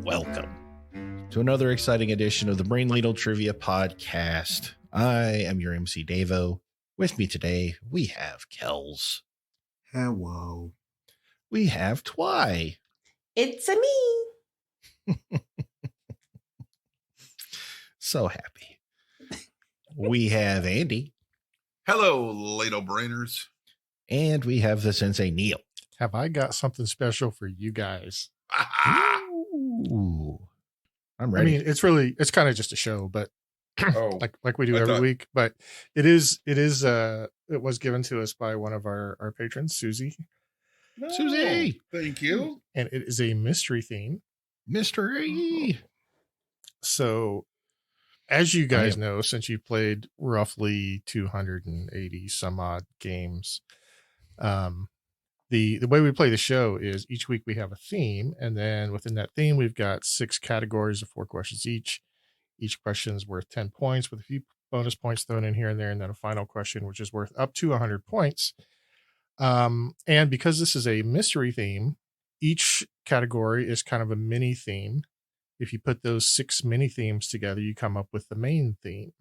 welcome to another exciting edition of the Brain Ladle Trivia Podcast. I am your MC Davo. With me today, we have Kells. Hello. We have Twy. It's a me. So happy. We have Andy. Hello, Ladle Brainers. And we have the Sensei Neil. Have I got something special for you guys? Ooh. I'm ready. I mean, it's kind of just a show, but Oh, like we do every week, but it was given to us by one of our patrons, Suzi. no. Suzi! Thank you. And it is a mystery theme. Mystery. So as you guys know, since you played roughly 280 some odd games, the way we play the show is each week we have a theme, and then within that theme, we've got 6 categories of 4 questions each. Each question is worth 10 points with a few bonus points thrown in here and there, and then a final question, which is worth up to 100 points. And because this is a mystery theme, each category is kind of a mini theme. If you put those 6 mini themes together, you come up with the main theme.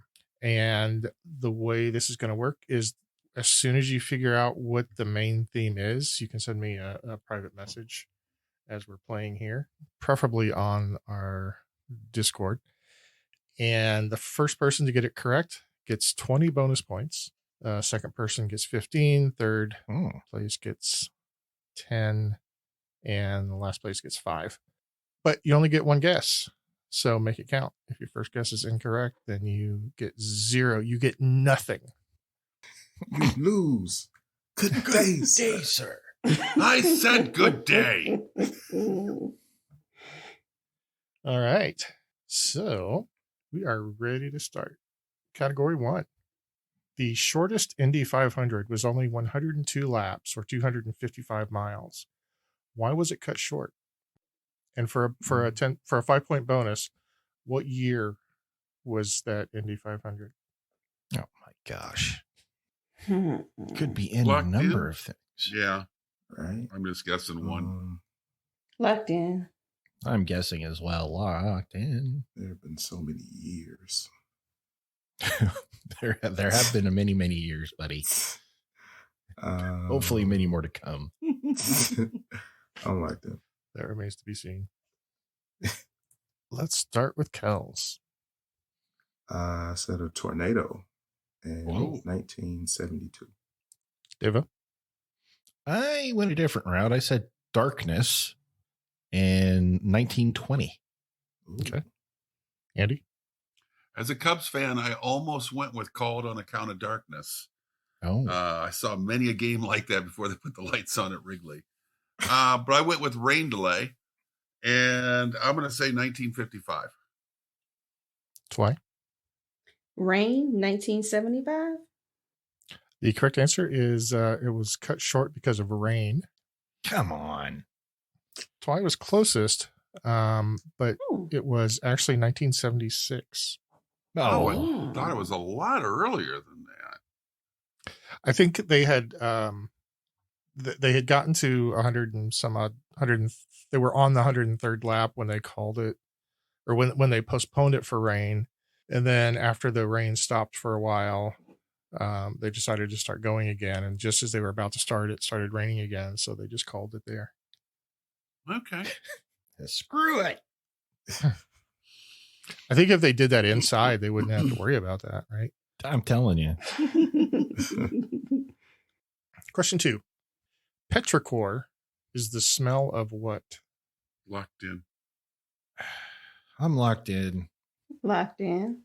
And the way this is going to work is as soon as you figure out what the main theme is, you can send me a private message as we're playing here, preferably on our Discord. And the first person to get it correct gets 20 bonus points. Second person gets 15. Third place gets 10. And the last place gets 5. But you only get one guess. So make it count. If your first guess is incorrect, then you get 0. You get nothing. You lose. Good day, sir. I said good day. All right. So we are ready to start. Category 1. The shortest Indy 500 was only 102 laps or 255 miles. Why was it cut short? And for a 5-point bonus, what year was that Indy 500? Oh my gosh. Could be any Locked number in? of things. Yeah, Right? I'm just guessing one. Locked in. I'm guessing as well. Locked in. There have been so many years. There have been many, many years, buddy. Hopefully many more to come. I don't like that. That remains to be seen. Let's start with Kells. I said a tornado in Whoa. 1972. Deva? I went a different route. I said darkness in 1920. Ooh. Okay. Andy? As a Cubs fan, I almost went with Called on Account of Darkness. Oh, I saw many a game like that before they put the lights on at Wrigley. But I went with Rain Delay, and I'm going to say 1955. Twy? Rain, 1975. The correct answer is it was cut short because of rain. come on. Twy was closest, but Oh. it was actually 1976. Oh, Oh, I thought it was a lot earlier than that. I think they had gotten to 100 and some odd 100. They were on the 103rd lap when they called it, or when they postponed it for rain. And then after the rain stopped for a while, they decided to start going again. And just as they were about to start, it started raining again. So they just called it there. Okay. screw it. I think if they did that inside, they wouldn't have to worry about that, right? I'm telling you. Question 2. Petrichor is the smell of what? Locked in. I'm locked in. Locked in.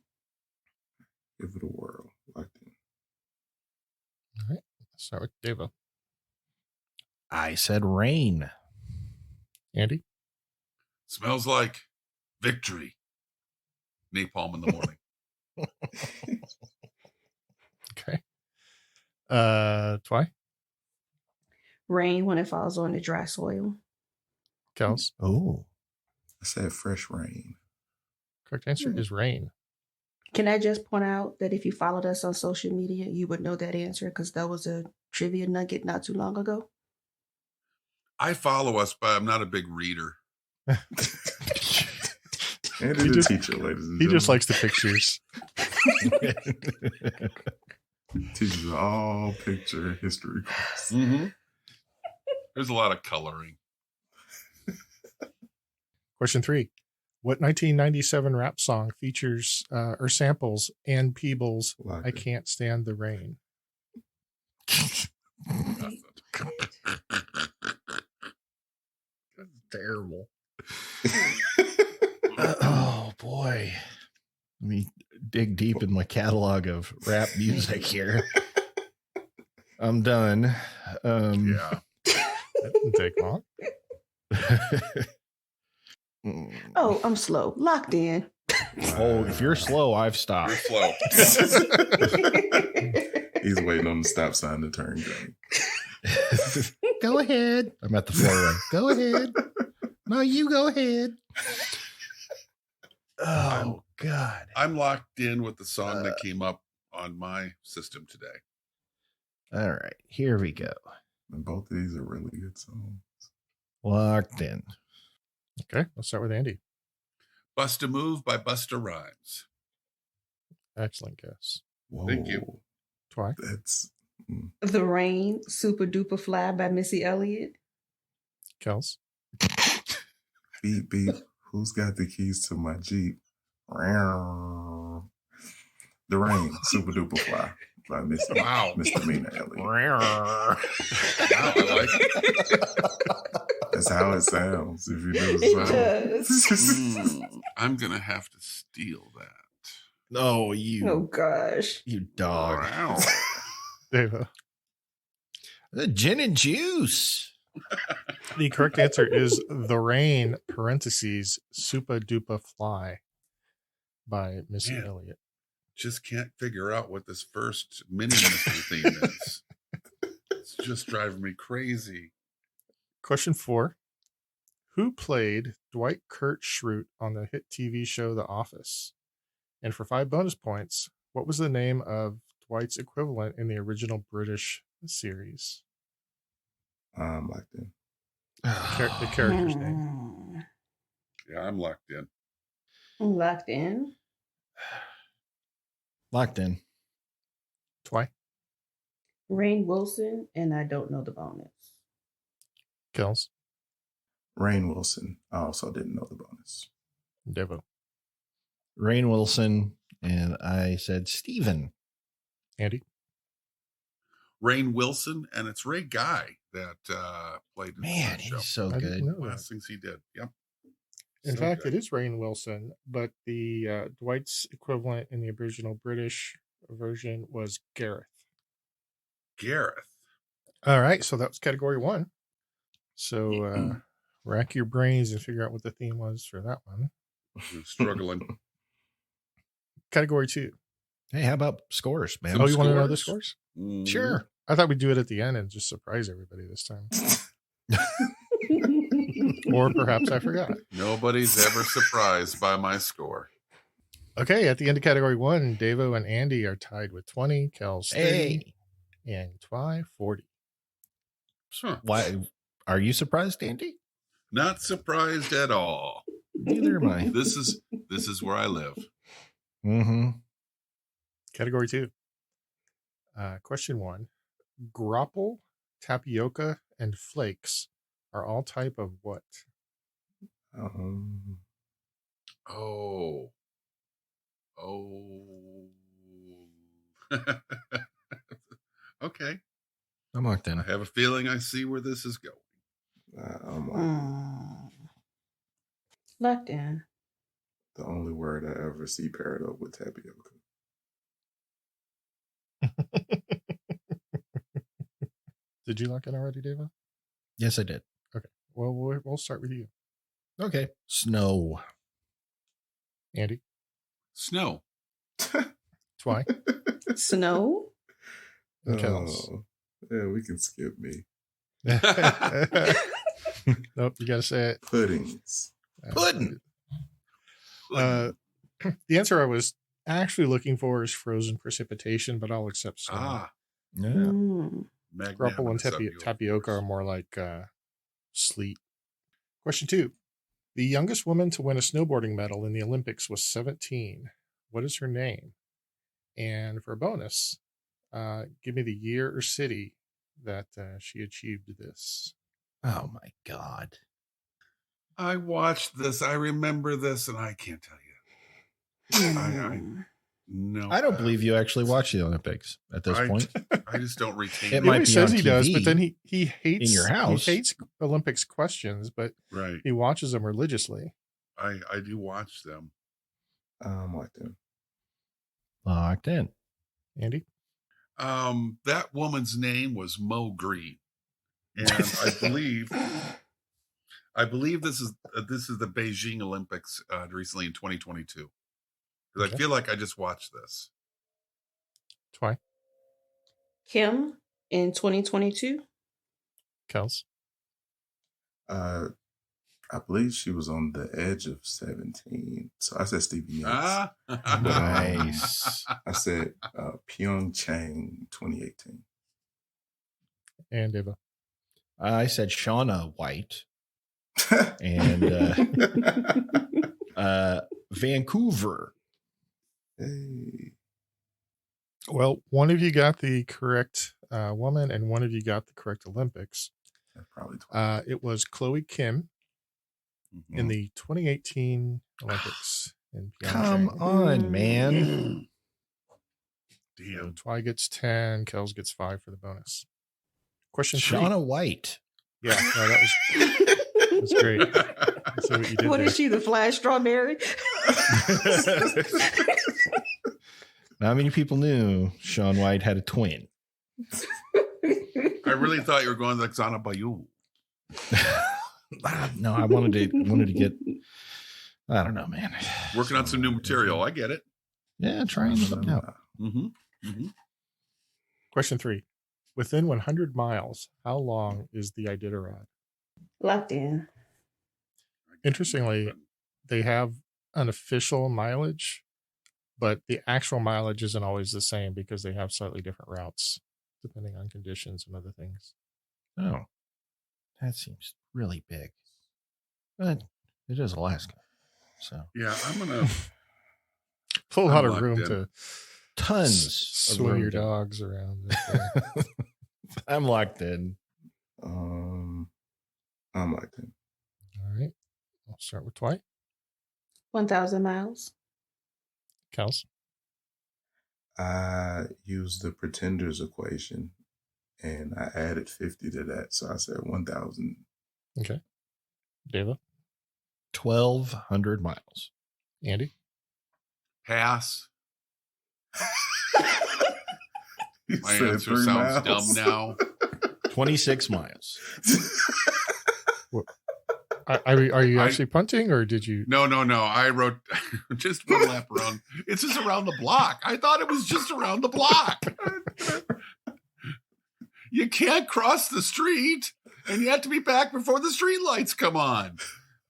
Give it a whirl. Locked in. All right. Let's start with Deva. I said rain. Andy? Smells like victory. Napalm in the morning. Okay. Twy? Rain when it falls on the dry soil. Kels? Oh, I said fresh rain. Correct answer is rain. Can I just point out that if you followed us on social media, you would know that answer because that was a trivia nugget not too long ago. I follow us, but I'm not a big reader. Andy the teacher, ladies and He gentlemen. just likes the pictures. Teaches all picture history course. Mm-hmm. There's a lot of coloring. Question 3. What 1997 rap song features or samples Ann Peebles' Locked I in. Can't Stand the Rain? That's terrible. Oh boy. Let me dig deep in my catalog of rap music here. I'm done. Yeah. That didn't take long. Oh, I'm slow. Locked in. Oh, if you're slow, I've You're stopped. slow. He's waiting on the stop sign to turn green. Go ahead. I'm at the four-way. Go ahead. No, you go ahead. Oh, God. I'm locked in with the song that came up on my system today. All right, here we go. And both of these are really good songs. Locked in. Okay, let's start with Andy. Bust a Move by Busta Rhymes. Excellent guess. Whoa. Thank you. Twy. That's The Rain, Super Duper Fly by Missy Elliott. Kels. beep beep. Who's got the keys to my Jeep? The Rain, Super Duper Fly by Mr. Wow. Misdemeanor Elliott. Wow, I like it. That's how it sounds. If you know It the does. I'm going to have to steal that. No, you, Oh gosh. you dog. Wow. Deva. The gin and juice. The correct answer is The Rain, parentheses, Super Duper Fly by Missy Man. Elliott. Just can't figure out what this first mini mystery theme is. It's just driving me crazy. Question 4. Who played Dwight Kurt Schrute on the hit TV show The Office? And for 5 bonus points, what was the name of Dwight's equivalent in the original British series? Locked in. The character's name. Yeah, I'm locked in. I'm locked in. Locked in. Twy. Rain Wilson, and I don't know the bonus. Kels. Rain Wilson. I also didn't know the bonus. Devo. Rain Wilson, and I said Steven. Andy. Rain Wilson, and it's Ray Guy that played in Man, the show. he's so I didn't good. know Last that. things he did. Yep. In So fact, good. it is Rainn Wilson, but the Dwight's equivalent in the original British version was Gareth. Gareth. All right, so that was category 1. So rack your brains and figure out what the theme was for that one. I'm struggling. Category 2. Hey, how about scores, man? Some Oh, you want to know the scores? scores? Sure. I thought we'd do it at the end and just surprise everybody this time. Or perhaps I forgot. Nobody's ever surprised by my score. Okay, at the end of category 1, Davo and Andy are tied with 20, Kel's 30, Hey, and Twy 40. Huh. why are you surprised, Andy? Not surprised at all. Neither am I. This is where I live. Mm-hmm. Category 2. Question 1. Grapple, tapioca, and flakes are all type of what? Oh. Okay. I'm locked I in. have a feeling I see where this is going. I'm locked in. Locked in. The only word I ever see paired up with tapioca. Did you lock in already, Davo? Yes, I did. Well, we'll start with you. Okay. Snow. Andy, Snow. Twy, Snow. and Kels. Oh, yeah, we can skip me. Nope, you got to say it. Puddings. Pudding. The answer I was actually looking for is frozen precipitation, but I'll accept snow. Ah. Yeah. Mm. Grapple and magnanimous of you, of tapioca are course. more like sleet. Question 2. The youngest woman to win a snowboarding medal in the Olympics was 17. What is her name? And for a bonus, give me the year or city that she achieved this. Oh my God. I watched this. I remember this, and I can't tell you. No, I don't believe you actually watch the Olympics at this point. I just don't retain. It It might He be says on he does, but TV then he hates in your house. He hates Olympics questions, but right. he watches them religiously. I do watch them. Like them. Locked in. Andy? That woman's name was Mo Green, and I believe this is the Beijing Olympics recently in 2022. Because Okay. I feel like I just watched this. Twy? Kim in 2022. Kels? I believe she was on the edge of 17. So I said Stevie Nicks. Ah, Nice. I said Pyeongchang 2018. And Eva? I said Shauna White and Vancouver. Hey. Well, one of you got the correct woman, and one of you got the correct Olympics. Probably 12. It was Chloe Kim in the 2018 Olympics in Pyeongchang. Come on, man. So damn. Twy gets 10, Kels gets 5 for the bonus. Question 3. Shauna White. Yeah, no, that was great. See what you did What there. is she, the flash strawberry? Not many people knew Shaun White had a twin. I really thought you were going like Xana Bayou. No, I wanted to get. I don't know, man. Working on some new material. I get it. Yeah, trying something out. Mm-hmm. Mm-hmm. Question 3. Within 100 miles, how long is the Iditarod? Locked in. Interestingly, they have an official mileage, but the actual mileage isn't always the same because they have slightly different routes depending on conditions and other things. Oh, that seems really big. But it is Alaska. So Yeah, I'm gonna. A lot of locked room in. to tons of swing room your to- dogs around. There. I'm locked in. I'm like them. All right. I'll start with Twy. 1,000 miles. Kels. I used the Pretenders equation and I added 50 to that. So I said 1,000. Okay. Deva. 1,200 miles. Andy. Pass. He My said answer 3 sounds miles. dumb now. 26 miles. Are you actually punting or did you? No. I wrote just one lap around. It's just around the block. I thought it was just around the block. You can't cross the street, and you have to be back before the street lights come on.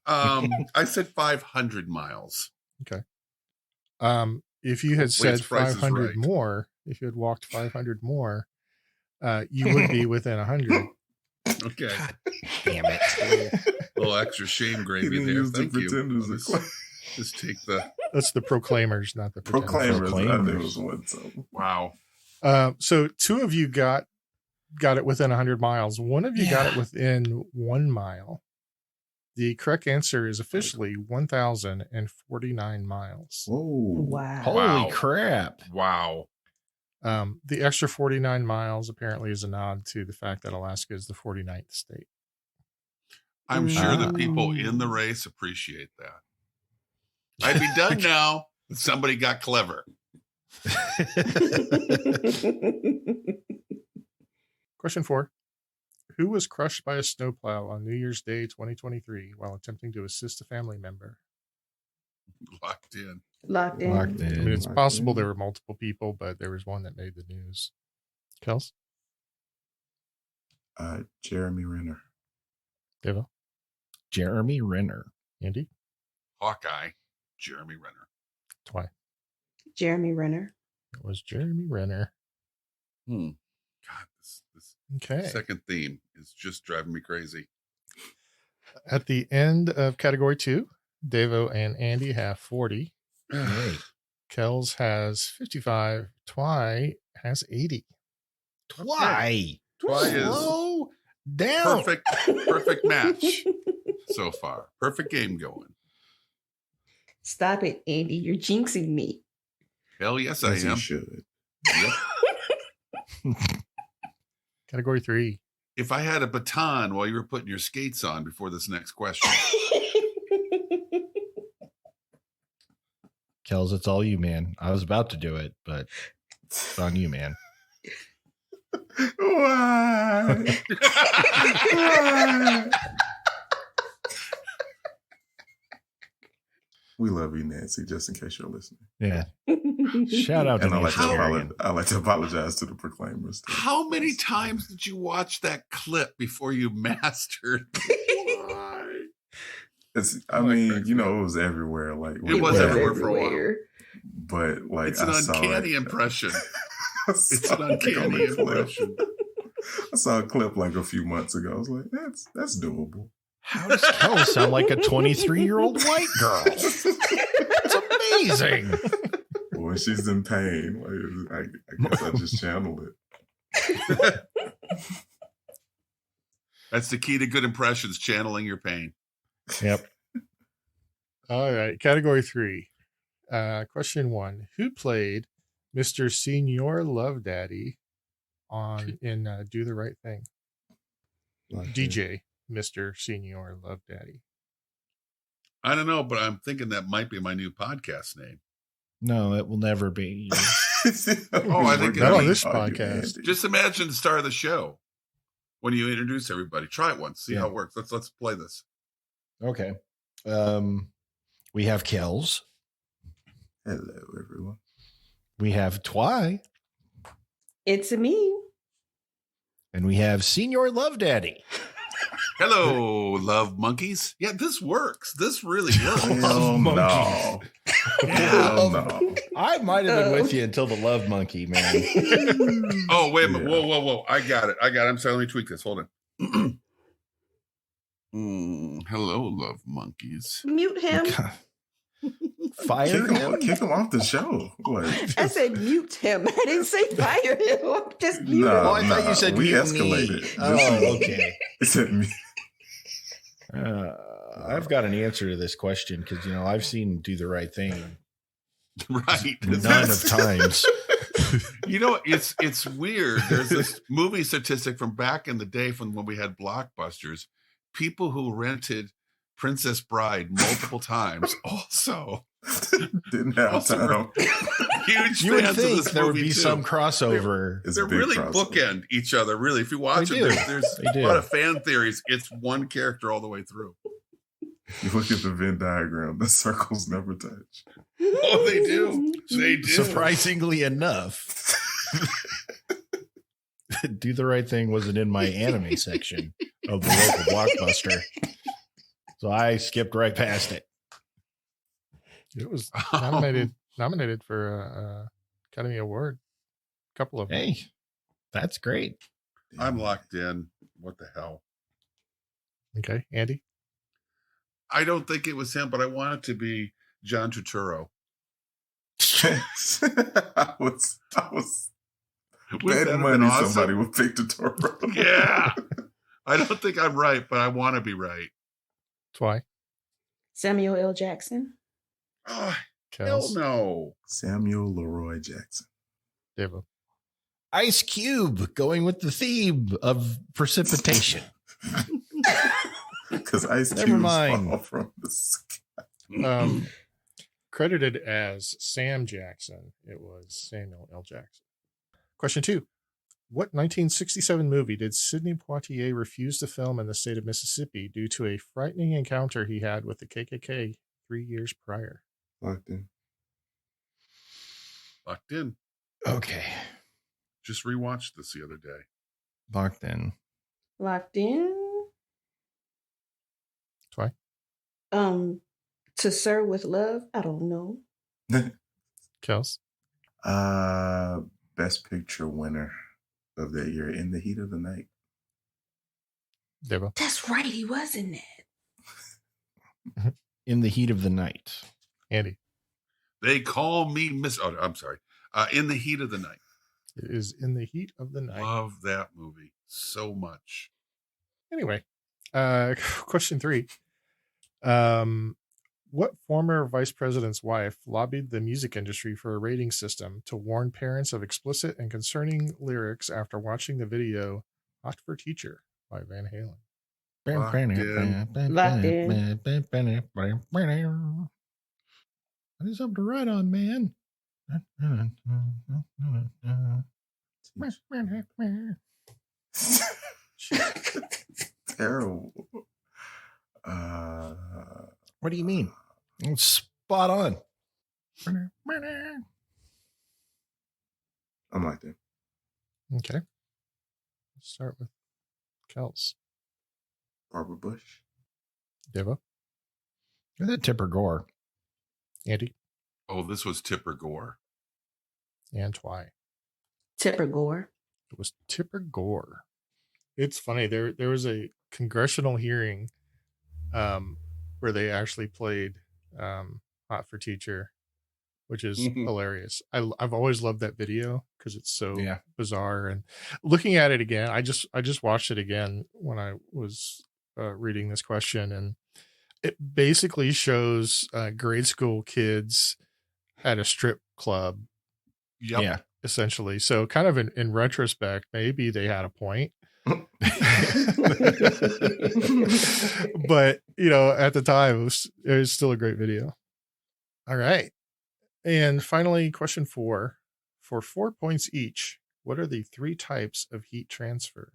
I said 500 miles. If you had Hopefully said its price is 500 right. more, if you had walked 500 more, you would be within 100. Okay. God damn it. A little extra shame He gravy didn't there. use the Thank you. Pretenders I'll just, equation. just take the That's the Proclaimers, not the Pretenders. Proclaimers. I knew it Proclaimers. was one. So wow. So 2 of you got it within 100 miles. One of you got it within 1 mile. The correct answer is officially 1,049 miles. whoa. Wow. Holy Wow. crap. Wow. The extra 49 miles apparently is a nod to the fact that Alaska is the 49th state. I'm sure the people Mm. in the race appreciate that. I'd be done now if somebody got clever. Question 4. Who was crushed by a snowplow on New Year's Day 2023 while attempting to assist a family member? Locked in. Locked in. Locked I mean, in. it's possible there were multiple people, but there was one that made the news. Kels? Jeremy Renner. Deva? Jeremy Renner. Andy? Hawkeye, Jeremy Renner. Twy? Jeremy Renner. It was Jeremy Renner. God, this Okay. second theme is just driving me crazy. At the end of category 2, Devo and Andy have 40. Hey, Kells has 55. Twy has 80. Twy. Twy is Slow down. perfect match so far. Perfect game going. Stop it, Andy. You're jinxing me. Hell yes, I As you am. should. Yep. Category 3. If I had a baton while you were putting your skates on before this next question, Kells, it's all you, man. I was about to do it, but it's on you, man. Why? Why? We love you, Nancy, just in case you're listening. Yeah. Shout out to And Nancy. I like to apologize to the proclaimers. Too. how many times did you watch that clip before you mastered? Why? I mean, you know, it was everywhere. Like It was everywhere for a while. everywhere. But like, It's an uncanny impression. It's an uncanny impression. I saw a clip like a few months ago. I was like, that's doable. How does Kells sound like a 23-year-old white girl? It's amazing. When she's in pain, like, I guess I just channeled it. That's the key to good impressions, channeling your pain. Yep. All right. Category 3. Question 1. Who played Mr. Senior Love Daddy in Do the Right Thing? DJ Mr. Senior Love Daddy. I don't know, but I'm thinking that might be my new podcast name. No, it will never be. Oh, I think Not on it'll this Oh, you podcast. nasty. Just imagine the star of the show when you introduce everybody. Try it once, see how it works. Let's play this. Okay. We have Kells. Hello, everyone. We have Twy. It's me. And we have Senior Love Daddy. Hello, love monkeys. Yeah, this works. This really works. Hell no. Hell no. I might have been with you until the love monkey, man. Oh, wait a minute. Yeah. Whoa. I got it. I'm sorry. Let me tweak this. Hold on. Hello, love monkeys. Mute him. Fire him? Kick him off the show. Like, I said mute him. I didn't say fire him. Just mute No. him. Oh, I thought you said we mutiny. escalated. Oh, okay. it said me. I've got an answer to this question because, you know, I've seen Do the Right Thing Right. none of times. You know, it's weird. There's this movie statistic from back in the day from when we had Blockbusters. People who rented Princess Bride multiple times also Didn't have time. huge You would fans of think this there would movie be too. some crossover. It's They're a big really crossover. bookend each other. Really, if you watch They it, do. there's They do. a lot of fan theories. It's one character all the way through. You look at the Venn diagram, the circles never touch. Oh, they do. They do. Surprisingly enough, Do the Right Thing wasn't in my anime section of the local Blockbuster. So I skipped right past it. It was nominated for a Academy Award. A couple of them. Hey, that's great. I'm locked in. What the hell? Okay, Andy. I don't think it was him, but I want it to be John Turturro. I was Wouldn't that betting have money been awesome? somebody would pick the Toro. Yeah. I don't think I'm right, but I want to be right. Twy. Samuel L. Jackson. Oh, hell Kells. no. Samuel Leroy Jackson. Devo. Ice Cube going with the theme of precipitation. Because Ice Never Cubes mind. fall from the sky. Credited as Sam Jackson, it was Samuel L. Jackson. Question 2. What 1967 movie did Sidney Poitier refuse to film in the state of Mississippi due to a frightening encounter he had with the KKK 3 years prior? Locked in. Locked in. Okay. Just rewatched this the other day. Locked in. Locked in. Twy. To Sir with Love. I don't know. Kels. Best picture winner of that year, In the Heat of the Night. Devo. That's right. He was in that. In the Heat of the Night. Andy. They call me Miss. Oh, I'm sorry. In the Heat of the Night. It is In the Heat of the Night. Love that movie so much. Anyway, question 3. What former vice president's wife lobbied the music industry for a rating system to warn parents of explicit and concerning lyrics after watching the video Hot for Teacher by Van Halen? Locked in. That is something to write on, man. Terrible. What do you mean? It's spot on. I'm like that. Okay. Let's start with Kels. Barbara Bush. Devo. Is that Tipper Gore? Andy. Oh, this was Tipper Gore. And Twy. Tipper Gore. It was Tipper Gore. It's funny. There was a congressional hearing where they actually played Hot for Teacher, which is hilarious. I've always loved that video because it's so bizarre. And looking at it again, I just watched it again when I was reading this question, and it basically shows grade school kids at a strip club. Yep. Yeah. Essentially. So kind of in retrospect, maybe they had a point. But, at the time, it was still a great video. All right. And finally, question 4. For 4 points each, what are the 3 types of heat transfer?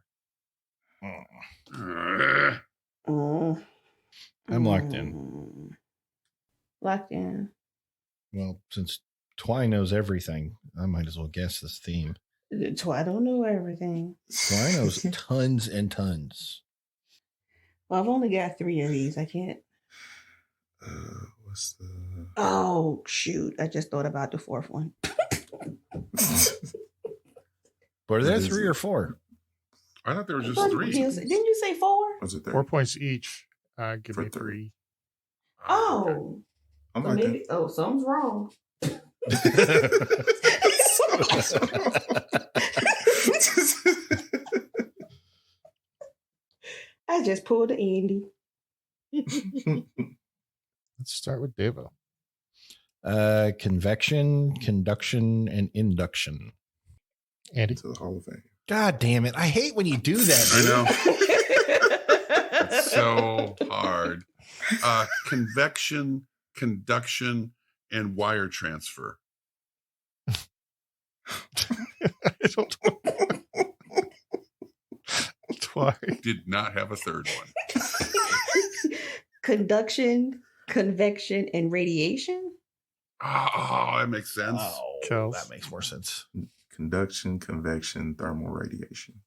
I'm locked in. Locked in. Well, since Twy knows everything, I might as well guess this theme. I don't know everything. Twy knows tons and tons. Well, I've only got 3 of these. I can't. What's the... Oh, shoot. I just thought about the 4th one. But are there 3 or 4? I thought there were just 3. Didn't you say 4? Was it 4 points each. Give me 3. Oh. I'm So like maybe, something's wrong. I just pulled the Andy. Let's start with Devo. Convection, conduction, and induction. Andy. To the Hall of Fame. God damn it. I hate when you do that. I know. It's so hard. Convection, conduction, and wire transfer. I don't know. Twy. Did not have a third one. Conduction, convection, and radiation? Oh, that makes sense. Kels. That makes more sense. Conduction, convection, thermal radiation.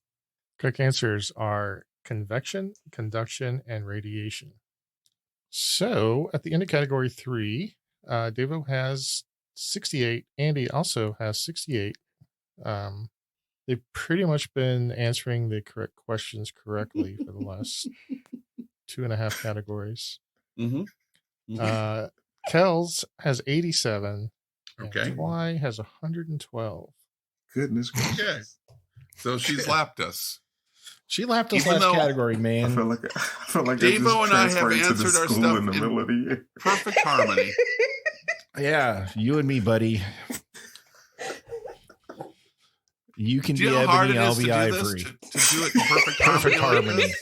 Correct answers are convection, conduction, and radiation. So at the end of category 3, Devo has 68. Andy also has 68. They've pretty much been answering the correct questions correctly for the last 2.5 categories. Kels has 87. Okay. And Twy has 112. Goodness gracious. Okay. So she's lapped us. She lapped us Even last though- categori, I man. feel like Devo and I have transferred to the answered our school stuff in the middle of the year. Perfect harmony. Yeah, you and me, buddy. You can Do be you know how hard it Ebony, I'll is to be do Ivory. this? To do it in perfect Perfect harmony. harmony.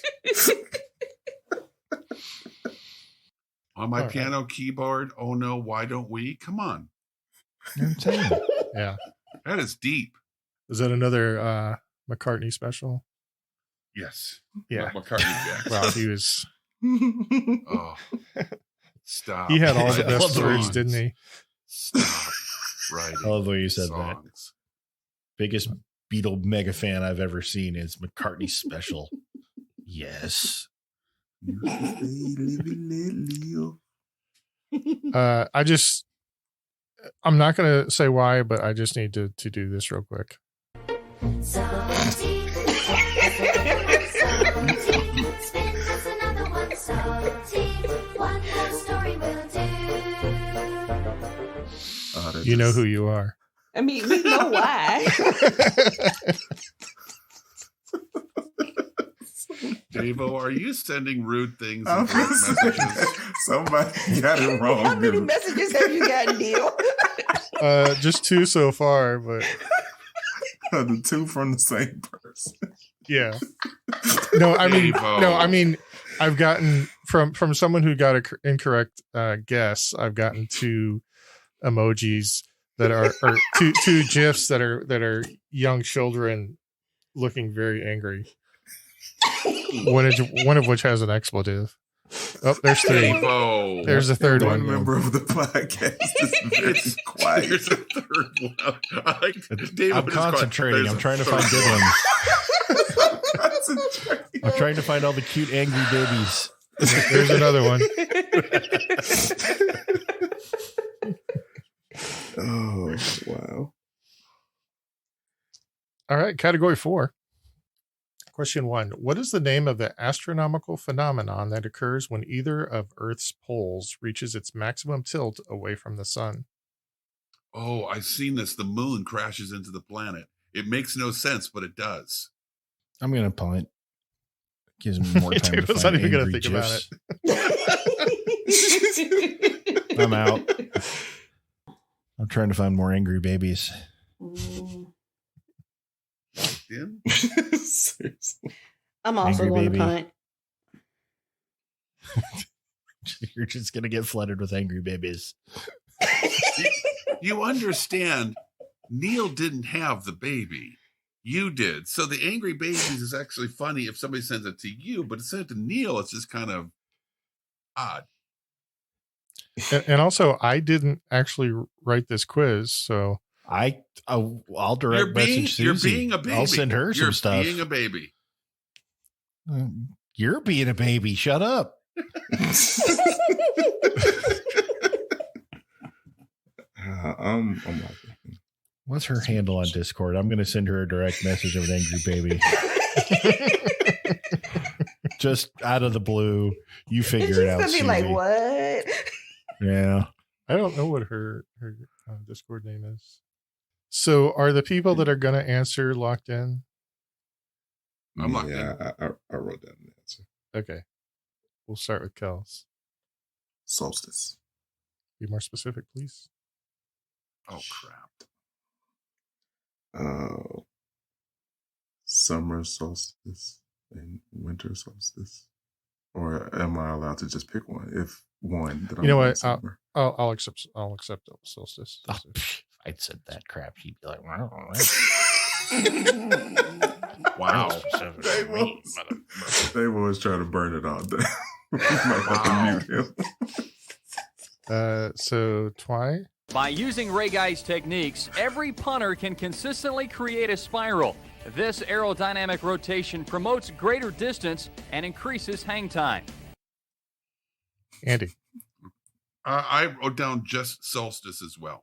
On my All right. piano keyboard, oh no, why don't we? Come on. I'm telling you. Yeah. That is deep. Is that another McCartney special? Yes. Yeah. McCartney Jackson. Wow, he was. Oh. Stop. He had all the I best love the words, songs. didn't he? Stop writing I love the way you said that. songs. Biggest Beatle mega fan I've ever seen is McCartney special. Yes. I'm not going to say why, but I just need to do this real quick. You know who you are. I mean, we know why. Davo, are you sending rude things I'm in direct saying, messages? somebody got it wrong. How many dude. messages have you got, Neil? Just 2 so far, but The 2 from the same person. yeah. No, I mean, I've gotten from someone who got an incorrect guess. I've gotten 2 emojis that are or two gifs that are young children looking very angry. One of which has an expletive. Oh, there's 3. Davo. There's a third One one. member of the podcast is very quiet. There's a third one. I like Davo I'm is concentrating. quiet. I'm trying to find There's good a ones. Concentrate. I'm trying to find all the cute angry babies. There's another one. Oh, wow. All right, category 4. Question 1. What is the name of the astronomical phenomenon that occurs when either of Earth's poles reaches its maximum tilt away from the sun? Oh, I've seen this. The moon crashes into the planet. It makes no sense, but it does. I'm going to punt. Gives me more time to David's find not even gonna angry think about gifs. I'm out. I'm trying to find more angry babies. Jim? Seriously. I'm also Angry going baby. to punt. You're just going to get flooded with angry babies. You understand, Neil didn't have the baby. You did. So the angry babies is actually funny if somebody sends it to you, but it's sent to Neil. It's just kind of odd. And also, I didn't actually write this quiz, so I'll direct message Suzi. You're being a baby. I'll send her some stuff. You're being a baby. You're being a baby. Shut up. I'm like, What's her handle on Discord? I'm going to send her a direct message of an angry baby. Just out of the blue. You figure it out, She's Suzi. gonna be like, what? Yeah. I don't know what her Discord name is. So, are the people that are going to answer locked in? I'm locked yeah, I wrote down the answer. Okay, we'll start with Kels. Solstice. Be more specific, please. Oh, crap. Summer solstice and winter solstice. Or am I allowed to just pick one? If one, that You know I'm what? summer. I'll accept solstice. Oh, pff, I'd said that crap. She'd be like, wow. Wow. They was trying to burn it all down. We might have to mute him. So Twy. By using Ray Guy's techniques, every punter can consistently create a spiral. This aerodynamic rotation promotes greater distance and increases hang time. Andy. I wrote down just solstice as well.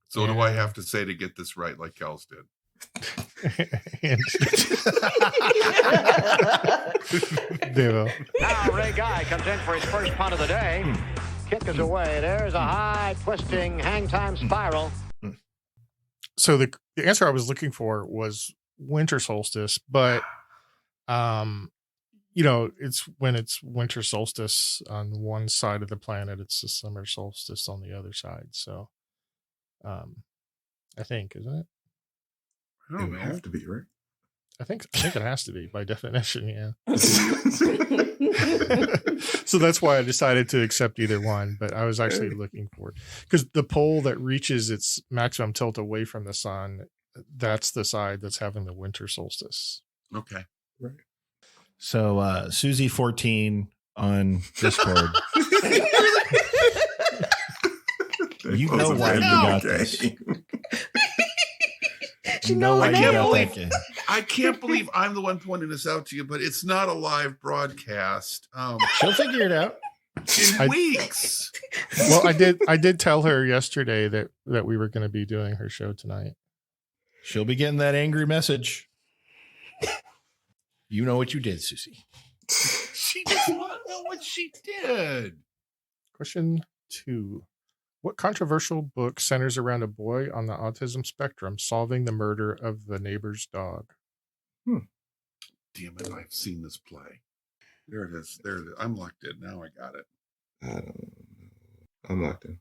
So what do I have to say to get this right like Kels did? Devo. Now Ray Guy comes in for his first punt of the day. Kick is away. There's a high twisting hang time spiral. So the answer I was looking for was winter solstice, but it's when it's winter solstice on one side of the planet, it's the summer solstice on the other side. So I think, isn't it? I It don't would know. have to be, right? I think it has to be by definition, yeah. So that's why I decided to accept either one, but I was actually looking for it because the pole that reaches its maximum tilt away from the sun, that's the side that's having the winter solstice. Okay. Right. So Suzi 14 on Discord. You know why you got this. She You know knows why you now. got that game. I can't believe I'm the one pointing this out to you, but it's not a live broadcast. She'll figure it out. In weeks. Well, I did tell her yesterday that we were going to be doing her show tonight. She'll be getting that angry message. You know what you did, Susie. She does not know what she did. Question 2. What controversial book centers around a boy on the autism spectrum solving the murder of the neighbor's dog? Damn it, I've seen this play. There it is. There it is. I'm locked in. Now I got it. I don't know. I'm locked in.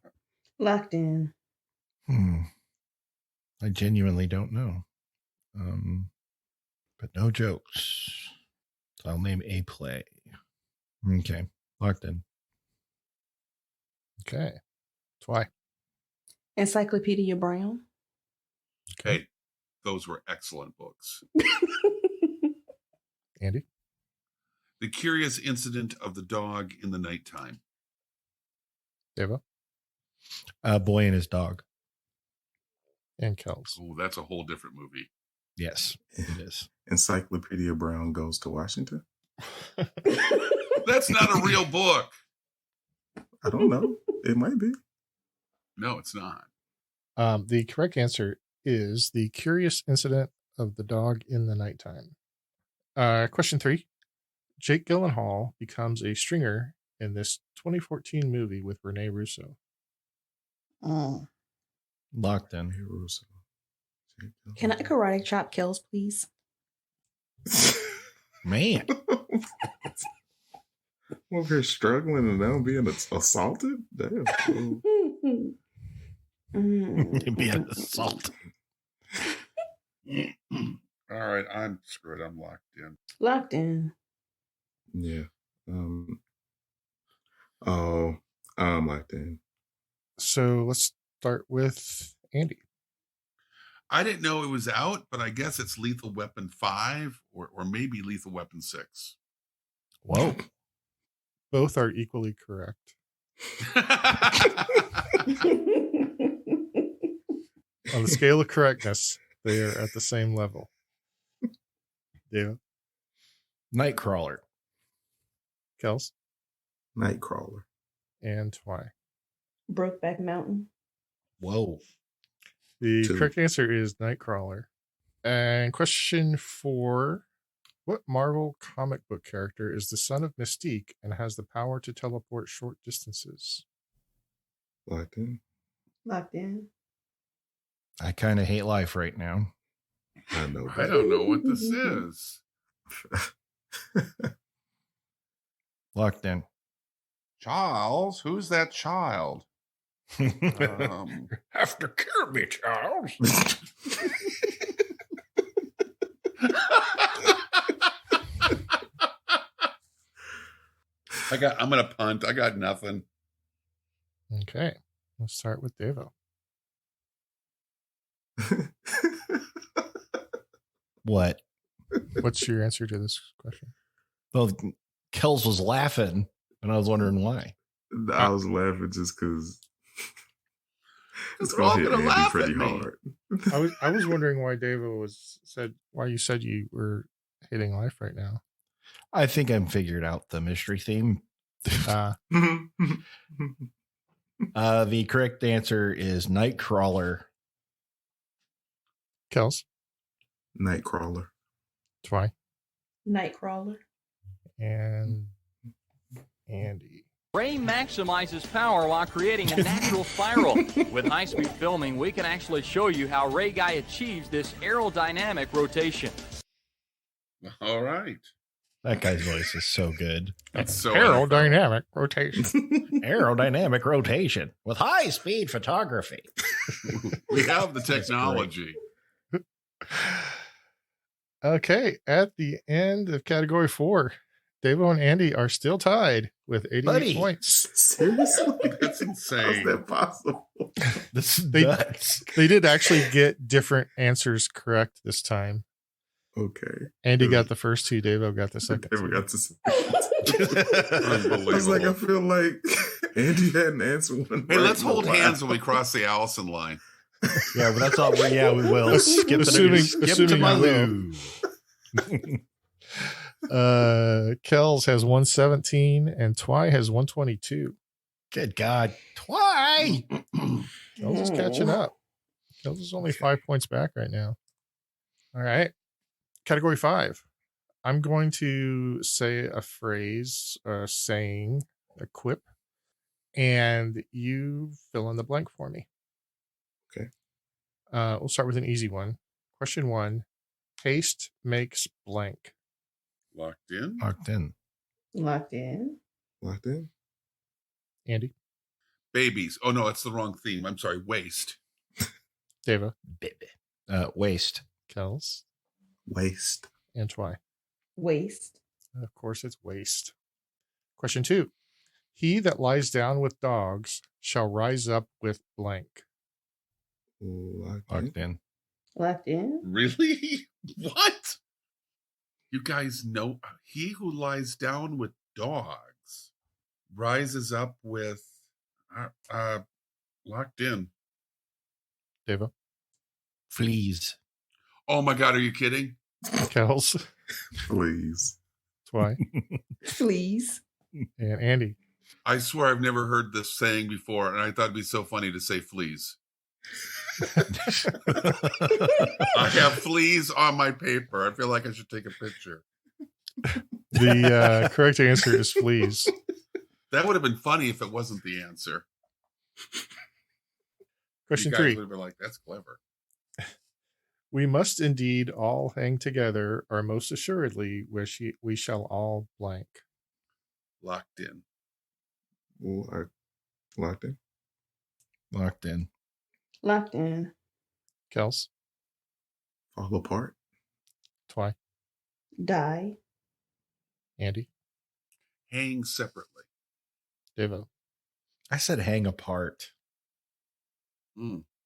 Locked in. I genuinely don't know. But no jokes. So I'll name a play. Okay. Locked in. Okay. That's why. Encyclopedia Brown. Hey, those were excellent books. Andy? The Curious Incident of the Dog in the Nighttime. Devo? Boy and His Dog. And Kels. Oh, that's a whole different movie. Yes, it is. Encyclopedia Brown Goes to Washington. That's not a real book. I don't know. It might be. No, it's not. The correct answer is The Curious Incident of the Dog in the Nighttime. Question 3. Jake Gyllenhaal becomes a stringer in this 2014 movie with Rene Russo. Locked in. Hey, Russo. Can I karate chop Kells, please? Man. I'm over here struggling and now being assaulted? Damn. Being assaulted. All right, I'm screwed. I'm locked in. Locked in. Yeah. I'm locked in. So let's start with Andy. I didn't know it was out, but I guess it's Lethal Weapon 5 or maybe Lethal Weapon 6. Whoa. Both are equally correct. On the scale of correctness, they are at the same level. David? Nightcrawler. Kels? Nightcrawler. And Twy. Brokeback Mountain. Whoa. The 2. correct answer is Nightcrawler. And question 4. What Marvel comic book character is the son of Mystique and has the power to teleport short distances? Locked in. Locked in. I kind of hate life right now. I know. I don't know what this is. Locked in. Charles? Who's that child? After Kirby, Charles. I'm gonna punt. I got nothing. Okay. Let's start with Devo. What? What's your answer to this question? Well, Kells was laughing, and I was wondering why. I was laughing just because it's They're all going to hit gonna Andy laugh pretty at me. hard. I was wondering why Devo why you said you were hating life right now. I think I figured out the mystery theme. The correct answer is Nightcrawler. Kels? Nightcrawler. Twy? Nightcrawler. And Andy. Ray maximizes power while creating a natural spiral. With high-speed filming, we can actually show you how Ray Guy achieves this aerodynamic rotation. All right. That guy's voice is so good. It's so Aerodynamic rotation. Aerodynamic rotation with high-speed photography. We have the technology. Okay, at the end of category 4, Devo and Andy are still tied with 88 Buddy. points. Seriously? That's How's insane. that possible? This is They- nuts. They did actually get different answers correct this time. Okay. Andy got the first 2, Devo got the second Never 2. got to say. Unbelievable. I was like, I feel like Andy hadn't answered one. Hey, right let's in a hold while. hands when we cross the Allison line. Yeah, but that's all. Yeah, we will. Skip Assuming to my you will. loo. Kells has 117 and Twy has 122. Good God. Twy. Kells is catching up. Kells is only 5 points back right now. All right. Category 5. I'm going to say a phrase, saying, a quip, And you fill in the blank for me. Okay. We'll start with an easy one. Question 1. Haste makes blank. Locked in. Locked in. Locked in. Locked in. Andy? Babies. Oh, no, it's the wrong theme. I'm sorry. Waste. Deva? Baby. Waste. Kels? Waste. And Twy? Waste. Of course, it's waste. Question 2. He that lies down with dogs shall rise up with blank. Locked in. Locked in. Really? What? You guys know he who lies down with dogs rises up with locked in. Deva? Fleas. Oh my God, are you kidding? Kels? Please. Twy? Fleas. And Andy? I swear I've never heard this saying before, and I thought it'd be so funny to say fleas. I have fleas on my paper. I feel like I should take a picture. The correct answer is fleas. That would have been funny if it wasn't the answer. Question You guys 3. would have been like, that's clever. We must indeed all hang together, or most assuredly we shall all blank. Locked in. Locked in. Locked in. Locked in. Kels? Fall apart. Twy? Die. Andy? Hang separately. Devo? I said hang apart.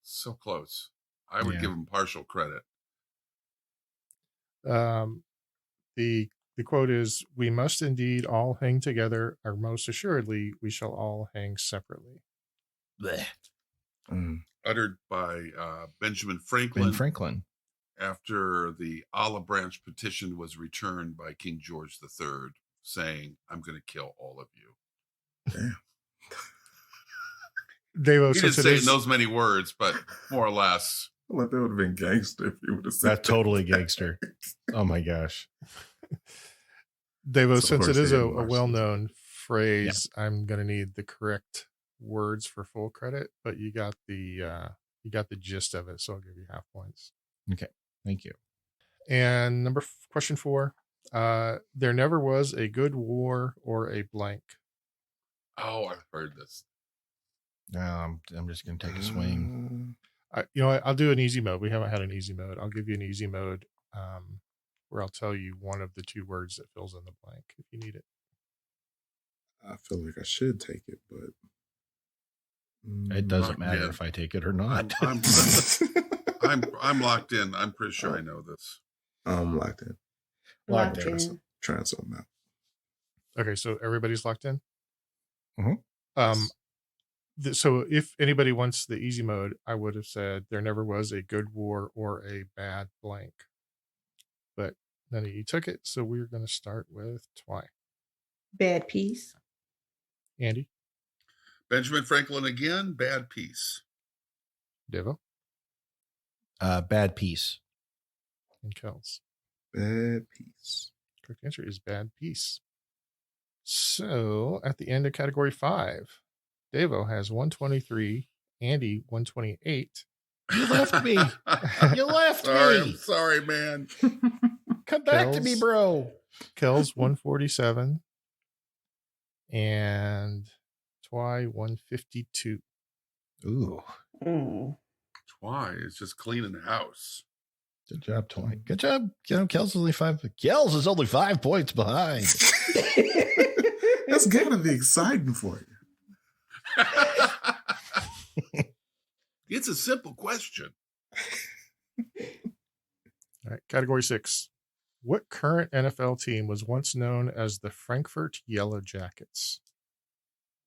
So close. I would Yeah. give him partial credit. The quote is, we must indeed all hang together, or most assuredly we shall all hang separately. Blech. Uttered by Benjamin Franklin. Ben Franklin. After the olive branch petition was returned by King George III, saying, I'm going to kill all of you. Damn. Devo, He since didn't it say is in those many words, but more or less. Like that would have been gangster if you would have said That's totally gangster. Oh my gosh. Devo, So since of it course is they a didn't watch this. well-known phrase, I'm going to need the correct words for full credit, but you got the gist of it, so I'll give you half points. Okay. Thank you. And question 4. There never was a good war or a blank. Oh, I've heard this. I'm just going to take a swing. I'll do an easy mode. We haven't had an easy mode. I'll give you an easy mode where I'll tell you one of the two words that fills in the blank if you need it. I feel like I should take it, but It doesn't Locked matter in. if I take it or not. I'm locked in. I'm pretty sure I know this. I'm locked in. Locked Locked in. in. Trying something out. Okay, so everybody's locked in? Mhm. So if anybody wants the easy mode, I would have said there never was a good war or a bad blank. But none of you took it, so we're going to start with Twy. Bad piece. Andy? Benjamin Franklin again, bad piece. Devo? Bad piece. And Kels? Bad piece. Correct answer is bad piece. So at the end of category 5, Devo has 123, Andy 128. You left me. You left Sorry, me. I'm sorry, man. Come back to me, Kells. bro. Kels 147, and Twy 152. Ooh. Twy is just cleaning the house. Good job, Twy. Good job. Kells is only 5. Kells is only 5 points behind. That's gotta be exciting for you. It's a simple question. All right, category 6. What current NFL team was once known as the Frankfurt Yellow Jackets?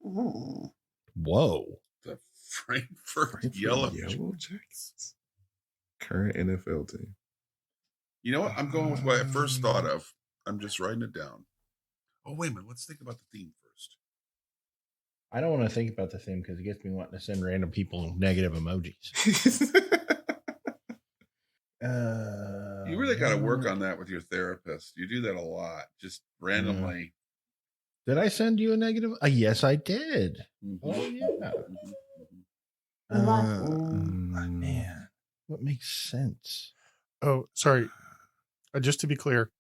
Mm. Whoa. The Frankfurt Frankfurt Yellow. Jackets. Current NFL team. You know what? I'm going with what I first thought of. I'm just writing it down. Oh, wait a minute. Let's think about the theme first. I don't want to think about the thing because it gets me wanting to send random people negative emojis. You really got to work on that with your therapist. You do that a lot. Just randomly Did I send you a negative? Yes, I did. Mhm. Oh, yeah. Man, what makes sense? Oh, sorry. Just to be clear,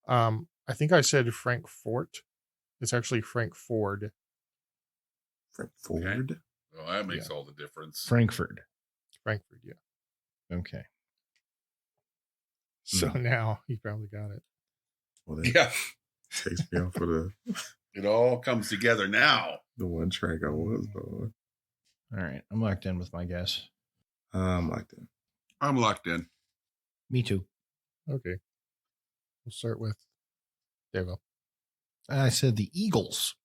I think I said Frankfort. It's actually Frankford. Frankford. Well, that makes all the difference. Frankfurt. Frankfurt, yeah. Okay. So now you probably got it. Well, that Yeah, takes me off of it all comes together now. the one track I was on. All right. I'm locked in with my guess. Like that. I'm locked in. Me too. Okay. We'll start with Devo. I said the Eagles.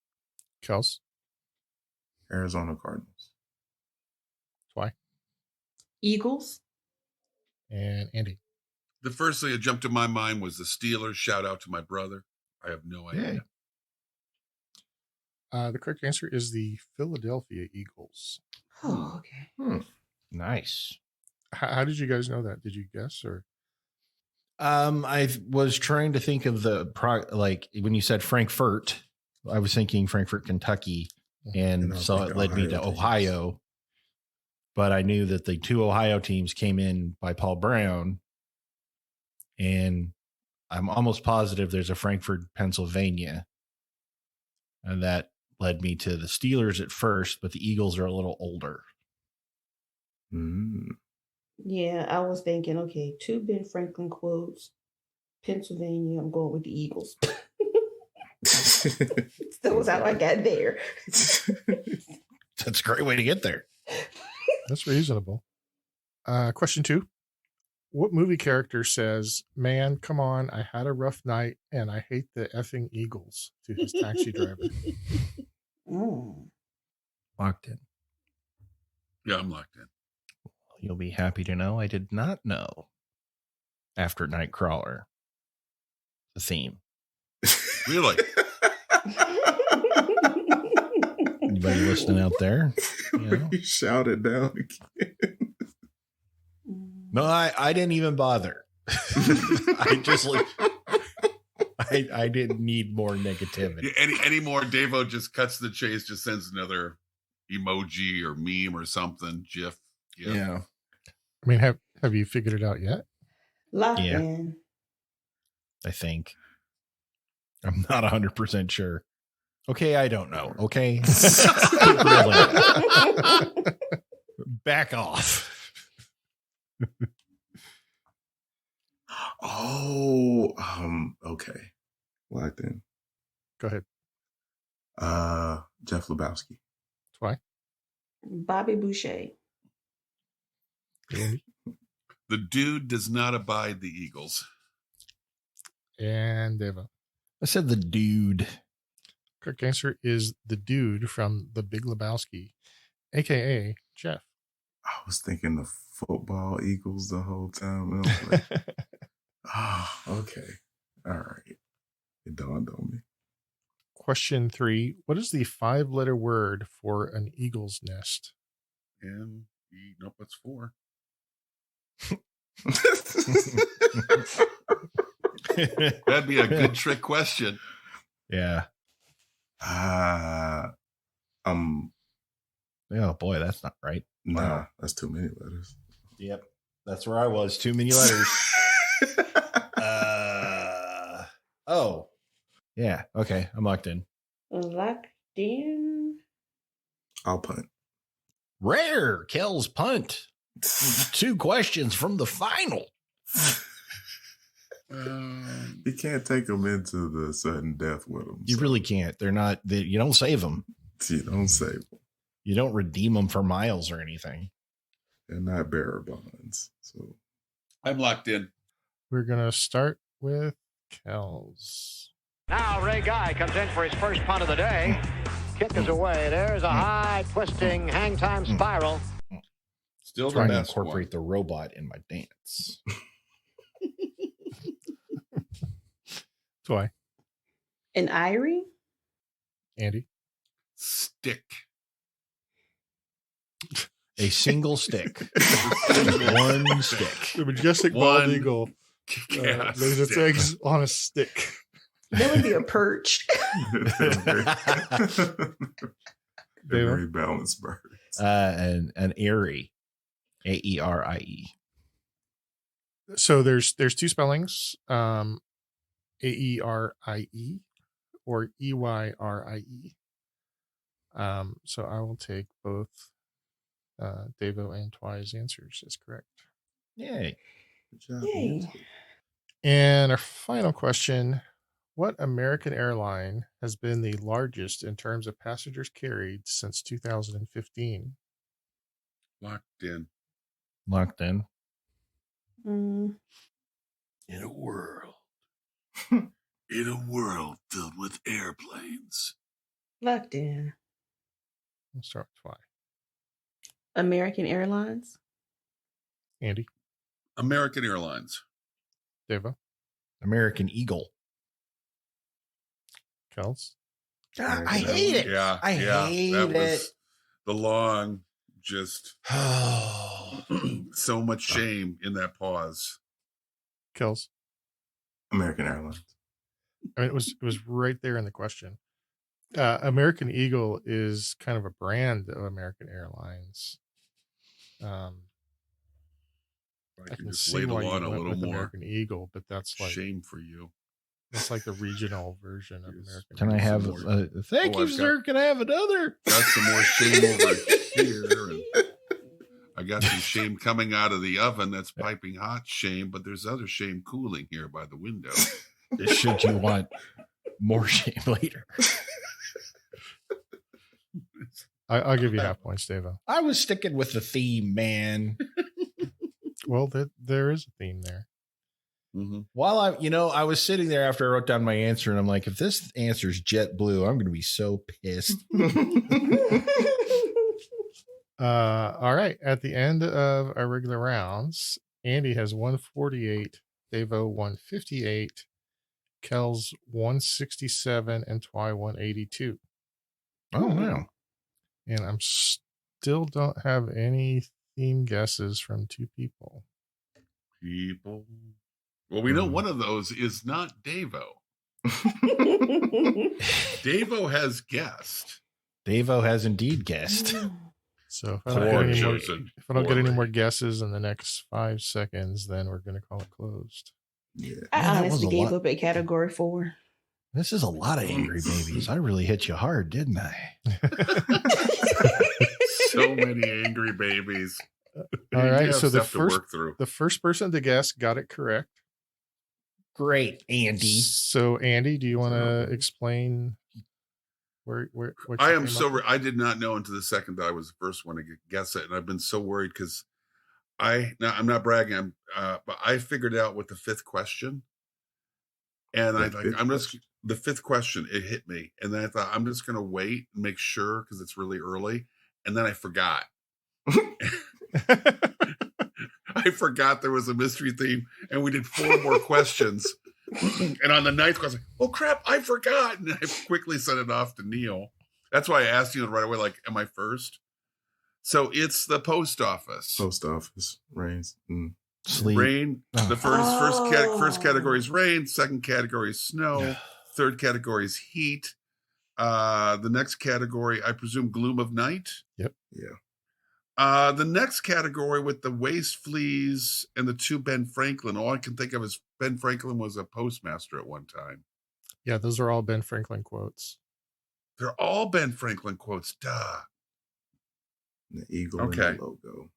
Kels. Arizona Cardinals. Twy. Eagles. And Andy. The first thing that jumped to my mind was the Steelers. Shout out to my brother. I have no idea. The correct answer is the Philadelphia Eagles. Oh, okay. Nice. How did you guys know that? Did you guess or? I was trying to think of like when you said Frankfurt, I was thinking Frankfurt, Kentucky, and so it led me to Ohio. But I knew that the two Ohio teams came in by Paul Brown, and I'm almost positive there's a Frankfurt, Pennsylvania, and that led me to the Steelers at first, but the Eagles are a little older. Yeah, I was thinking, okay, two Ben Franklin quotes. Pennsylvania, I'm going with the Eagles. That was how I got there. That's a great way to get there. That's reasonable. Question 2. What movie character says, "Man, come on, I had a rough night and I hate the effing Eagles" to his taxi driver? Locked in. Yeah, I'm locked in. You'll be happy to know I did not know After Nightcrawler, the theme. Really? Anybody listening out there? You know? You shout it down again. No, I didn't even bother. I just I didn't need more negativity. Any more? Davo just cuts the chase, just sends another emoji or meme or something. GIF. Yeah. I mean, have you figured it out yet? Locked in. I think. I'm not 100% sure. Okay, I don't know. Okay. Back off. Okay. Locked in. Go ahead. Jeff Lebowski. Twy. Bobby Boucher. Andy. The dude does not abide the Eagles. And Devo. I said the dude. Correct answer is the dude from The Big Lebowski, a.k.a. Jeff. I was thinking the football Eagles the whole time. And I was like, okay. All right. It dawned on me. Question 3. What is the 5-letter word for an eagle's nest? Nope, it's 4. That'd be a good trick question. Yeah. Oh boy, that's not right. Nah, Wow. that's too many letters. Yep. That's where I was. Too many letters. Oh. Yeah. Okay. I'm locked in. Locked in. I'll punt. Rare. Kel's punt. 2 questions from the final. You can't take them into the sudden death with them. You really can't. They're not. You don't save them. You don't save them. You don't redeem them for miles or anything. They're not bearer bonds. So I'm locked in. We're going to start with Kells. Now Ray Guy comes in for his first punt of the day. Kick is away. There's a high twisting hang time spiral. Still Trying the to best incorporate one. the robot in my dance. Twy. An Irie. Andy. Stick. A single stick. One stick. The majestic One bald eagle Yeah, lays its stick. eggs on a stick. That would be a perch. They're very balanced birds. An airy, A-E-R-I-E. So there's two spellings, A-E-R-I-E or E-Y-R-I-E. So I will take both Devo and Twy's answers as correct. Yay. Good job. Yay. And our final question, what American airline has been the largest in terms of passengers carried since 2015? Locked in. Locked in. Mm. In a world filled with airplanes. Locked in. Let's start with Twy. American Airlines. Andy, American Airlines. Devo, American Eagle. Kels. I hate it. Yeah. I hate that it. was the long, just so much shame in that pause. Kels. American Airlines. I mean, it was right there in the question. American Eagle is kind of a brand of American Airlines. I I can can just see ladle why you on a went little with more. American Eagle, but that's like Shame for you. that's like the regional version of Yes. American. Can I Eagle. have more. thank Oh, you, I've sir. Can I have another? Got some more shame over here. And I got some shame coming out of the oven that's piping hot shame, but there's other shame cooling here by the window. Should you want more shame later? I'll give you half points, Devo. I was sticking with the theme, man. Well, there is a theme there. Mm-hmm. While I was sitting there after I wrote down my answer, and I'm like, if this answer is JetBlue, I'm going to be so pissed. All right. At the end of our regular rounds, Andy has 148, Devo 158, Kells 167, and Twy 182. Oh, wow. And I'm still don't have any theme guesses from two people. Well, we know one of those is not Devo. Devo has guessed. Devo has indeed guessed. So if I don't get any more Poorly. guesses in the next 5 seconds, then we're going to call it closed. Yeah. I Man, that was honestly a gave lot. up at category 4. This is a lot of angry babies. I really hit you hard, didn't I? So many angry babies. All You right. have So stuff to work through. the first person to guess got it correct. Great, Andy. So Andy, do you want to explain where what I you am came so up with? I did not know until the second that I was the first one to guess it, and I've been so worried because I'm not bragging, but I figured out with the fifth question, and the fifth question, it hit me, and then I thought I'm just going to wait and make sure because it's really early, and then I forgot. I forgot there was a mystery theme, and we did 4 more questions. And on the 9th question, oh crap, I forgot. And I quickly sent it off to Neil. That's why I asked you right away, like, am I first? So it's the post office. Post office. Rains. Sleep. Rain. Oh. The first category is rain. Second category is snow. Third category is heat. The next category, I presume, gloom of night. Yep. Yeah. The next category with the waste fleas and the 2 Ben Franklin. All I can think of is Ben Franklin was a postmaster at one time. Yeah, those are all Ben Franklin quotes. They're all Ben Franklin quotes. Duh. The eagle Okay. and the logo.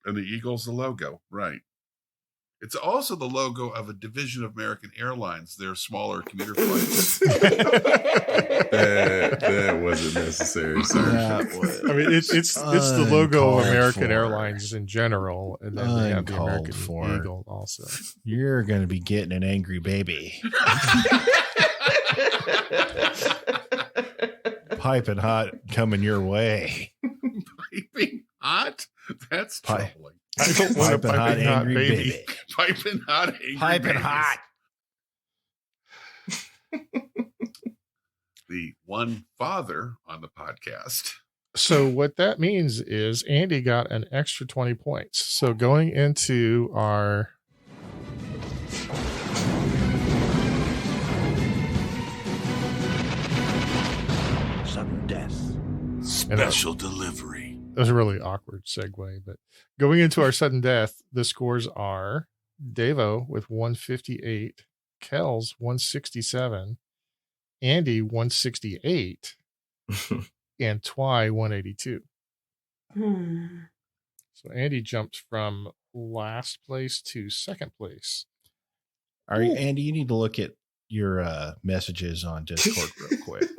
And the eagle's the logo. Right. It's also the logo of a division of American Airlines, their smaller commuter flights. That wasn't necessary, sir. I mean, it's the logo of Uncalled American for. Airlines in general, and then they have the Uncalled American for. Eagle also. You're going to be getting an angry baby. Piping hot coming your way. Piping hot? That's Pi- troubling. I don't want a Piping hot piping hot angry baby. baby. Piping hot, angry Piping babies. hot. The one father on the podcast. So what that means is Andy got an extra 20 points. So going into our Special delivery. That was a really awkward segue. But going into our sudden death, the scores are Davo with 158, Kells 167, Andy 168, and Twy 182. So Andy jumped from last place to second place. All right, Andy, you need to look at your messages on Discord real quick.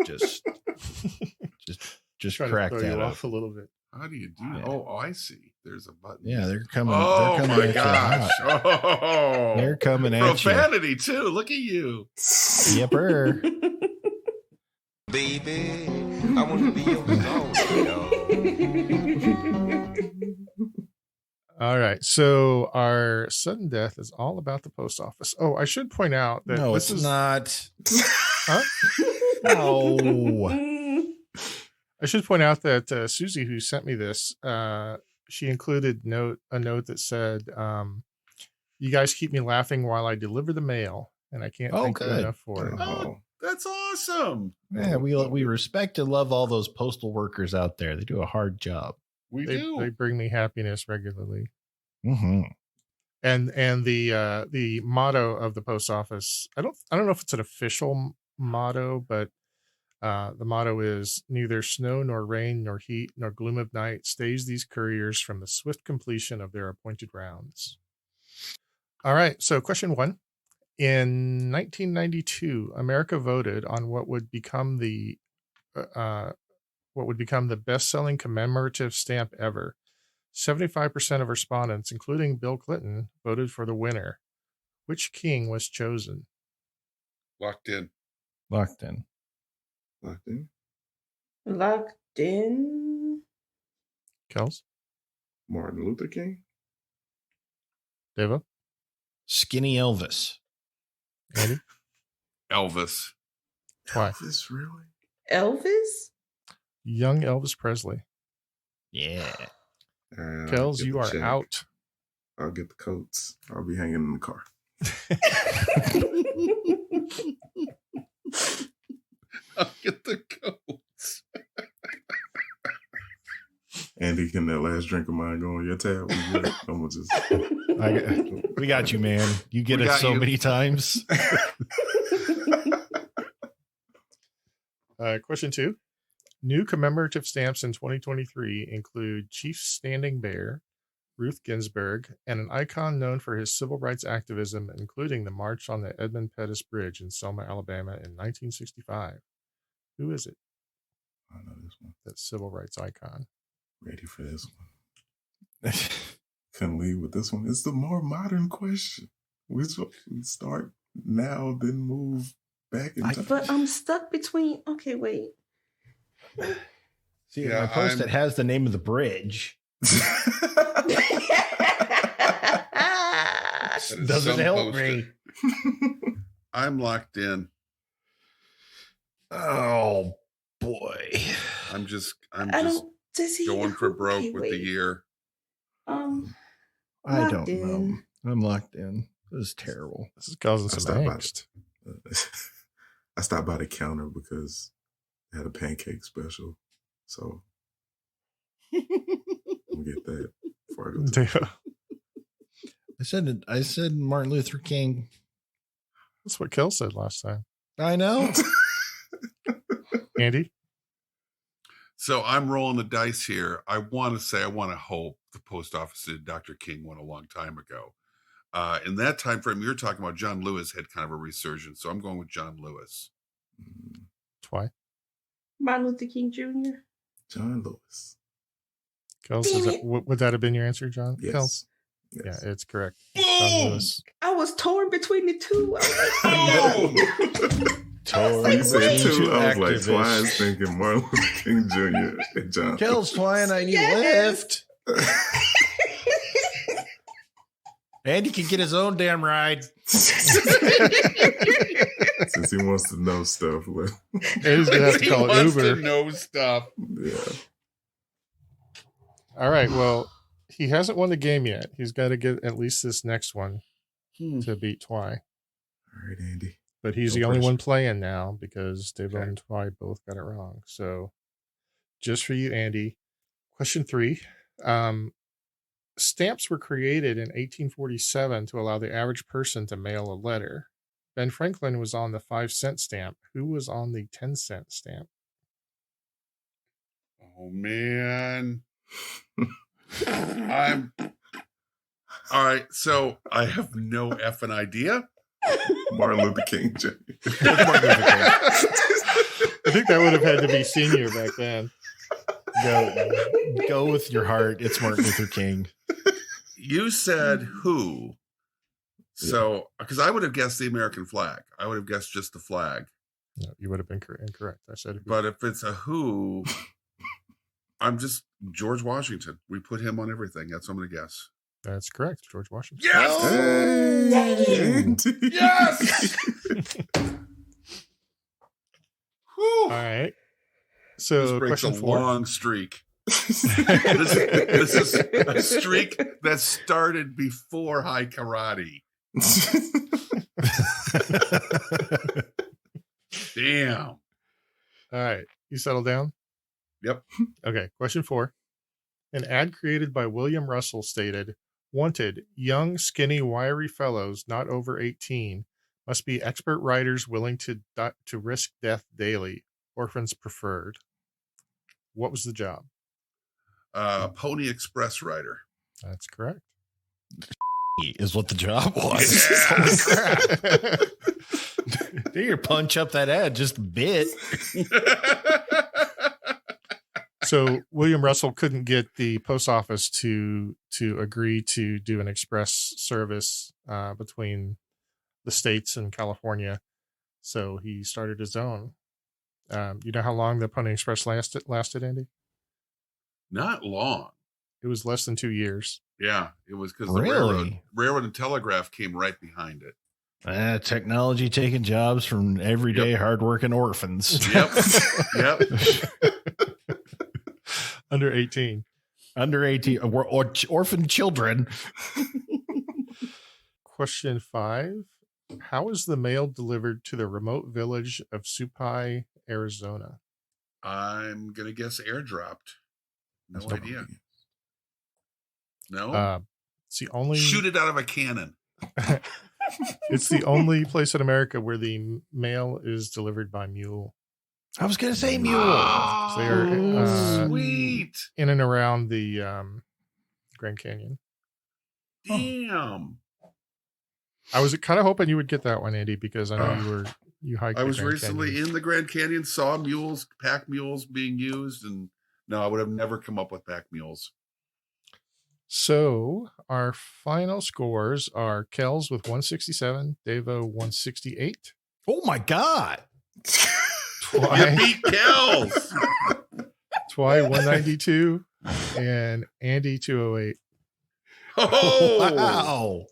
Just Trying crack to throw that you up. off a little bit. How do you do that? Yeah. Oh, I see. There's a button. Yeah, they're coming. Oh they're coming my at you gosh. hot. Oh, They're coming at profanity too. Look at you. you. Yepper. Baby, I want to be your All right. So our sudden death is all about the post office. Oh, I should point out that No, this it's is not. Huh? No. I should point out that Suzi, who sent me this, she included a note that said, "You guys keep me laughing while I deliver the mail," and I can't thank you good. enough for it. Oh, that's awesome. Yeah, we respect and love all those postal workers out there. They do a hard job. We They do. bring me happiness regularly. Mm-hmm. And the motto of the post office, I don't know if it's an official motto, but the motto is neither snow nor rain nor heat nor gloom of night stays these couriers from the swift completion of their appointed rounds. All right. So question 1. In 1992, America voted on what would become the best-selling commemorative stamp ever. 75% of respondents, including Bill Clinton, voted for the winner. Which king was chosen? Locked in. Locked in. Locked in. Locked in. Kels? Martin Luther King. Devo? Skinny Elvis. Andy? Elvis. Why? This really? Elvis? Young Elvis Presley. Yeah. I'll Kels, get you the are check. out. I'll get the coats. I'll be hanging in the car. I'll get the coats. Andy, can that last drink of mine go on your tab? We good? I'm gonna just. We got you, man. You get We it got so you. many times. Question 2. New commemorative stamps in 2023 include Chief Standing Bear, Ruth Ginsburg, and an icon known for his civil rights activism, including the March on the Edmund Pettus Bridge in Selma, Alabama in 1965. Who is it? I know this one. That civil rights icon. Ready for this one. Couldn't leave with this one. It's the more modern question. We start now, then move back in time. But I'm stuck between. Okay, wait. See, Yeah, my post-it has the name of the bridge. That is Doesn't some help post-it. me. I'm locked in. Oh boy. I'm just I just don't. Does he going for broke okay, with the wait. year. I Locked don't know. in. I'm locked in. This is terrible. This is causing I some stopped by angst. I stopped by the counter because they had a pancake special. So I'll get that before I go to Devo. I said Martin Luther King. That's what Kel said last time. I know. Andy? So I'm rolling the dice here. I want to hope the post office did Dr. King one a long time ago. In that time frame, you're talking about John Lewis had kind of a resurgence. So I'm going with John Lewis. Twy? Martin Luther King Jr. John Lewis. Kels, Damn is it. it, would that have been your answer, John? Yes. Kels? Yes. Yeah, it's correct. John Lewis. I was torn between the two. I was like, Totally. You said Between two. two I was like, activists. Twy is thinking Martin Luther King Jr. and John. Kel's flying. I need Yes. a lift. Andy can get his own damn ride. Since he wants to know stuff. He's going to have to He call it wants Uber. to know stuff. Yeah. All right. Well, he hasn't won the game yet. He's got to get at least this next one to beat Twy. All right, Andy. But he's No the only pressure. one playing now because Dave Okay. and Twy both got it wrong. So just for you, Andy. Question 3. Stamps were created in 1847 to allow the average person to mail a letter. Ben Franklin was on the 5-cent stamp. Who was on the 10-cent stamp? Oh, man. I'm... All right, so I have no effing idea. Martin Luther King Jr. I think that would have had to be senior back then. Go with your heart. It's Martin Luther King. You said who? So, because I would have guessed the American flag. I would have guessed just the flag. No, you would have been incorrect. I said who. But if it's a who, I'm just George Washington. We put him on everything. That's what I'm going to guess. That's correct. George Washington. Yes! Hey, Yes! Whew. All right. So, This breaks question a 4. long streak. This is a streak that started before high karate. Damn. All right. You settle down? Yep. Okay. Question 4. An ad created by William Russell stated, "Wanted, young, skinny, wiry fellows not over 18 must be expert riders willing to risk death daily. Orphans preferred." What was the job? Pony Express rider. That's correct. Is what the job was. Yes. Do your punch up that ad just a bit. So William Russell couldn't get the post office to agree to do an express service between the States and California. So he started his own. You know how long the Pony Express lasted, Andy? Not long. It was less than 2 years. Yeah, it was because the Really? railroad and telegraph came right behind it. Technology taking jobs from everyday hardworking orphans. Yep. Yep. Under 18. Under 18, orphan children. Question 5. How is the mail delivered to the remote village of Supai, Arizona? I'm going to guess airdropped. No idea. No? It's the only... Shoot it out of a cannon. It's the only place in America where the mail is delivered by mule. I was going to say mule. Oh, They are sweet. in and around the Grand Canyon. Damn. I was kind of hoping you would get that one, Andy, because I know you hiked. I the was Grand recently Canyon. in the Grand Canyon, saw mules, pack mules being used, and no, I would have never come up with pack mules. So our final scores are Kells with 167, Davo 168. Oh my God. You beat Kells. Twy 192, and Andy 208. Oh, Wow.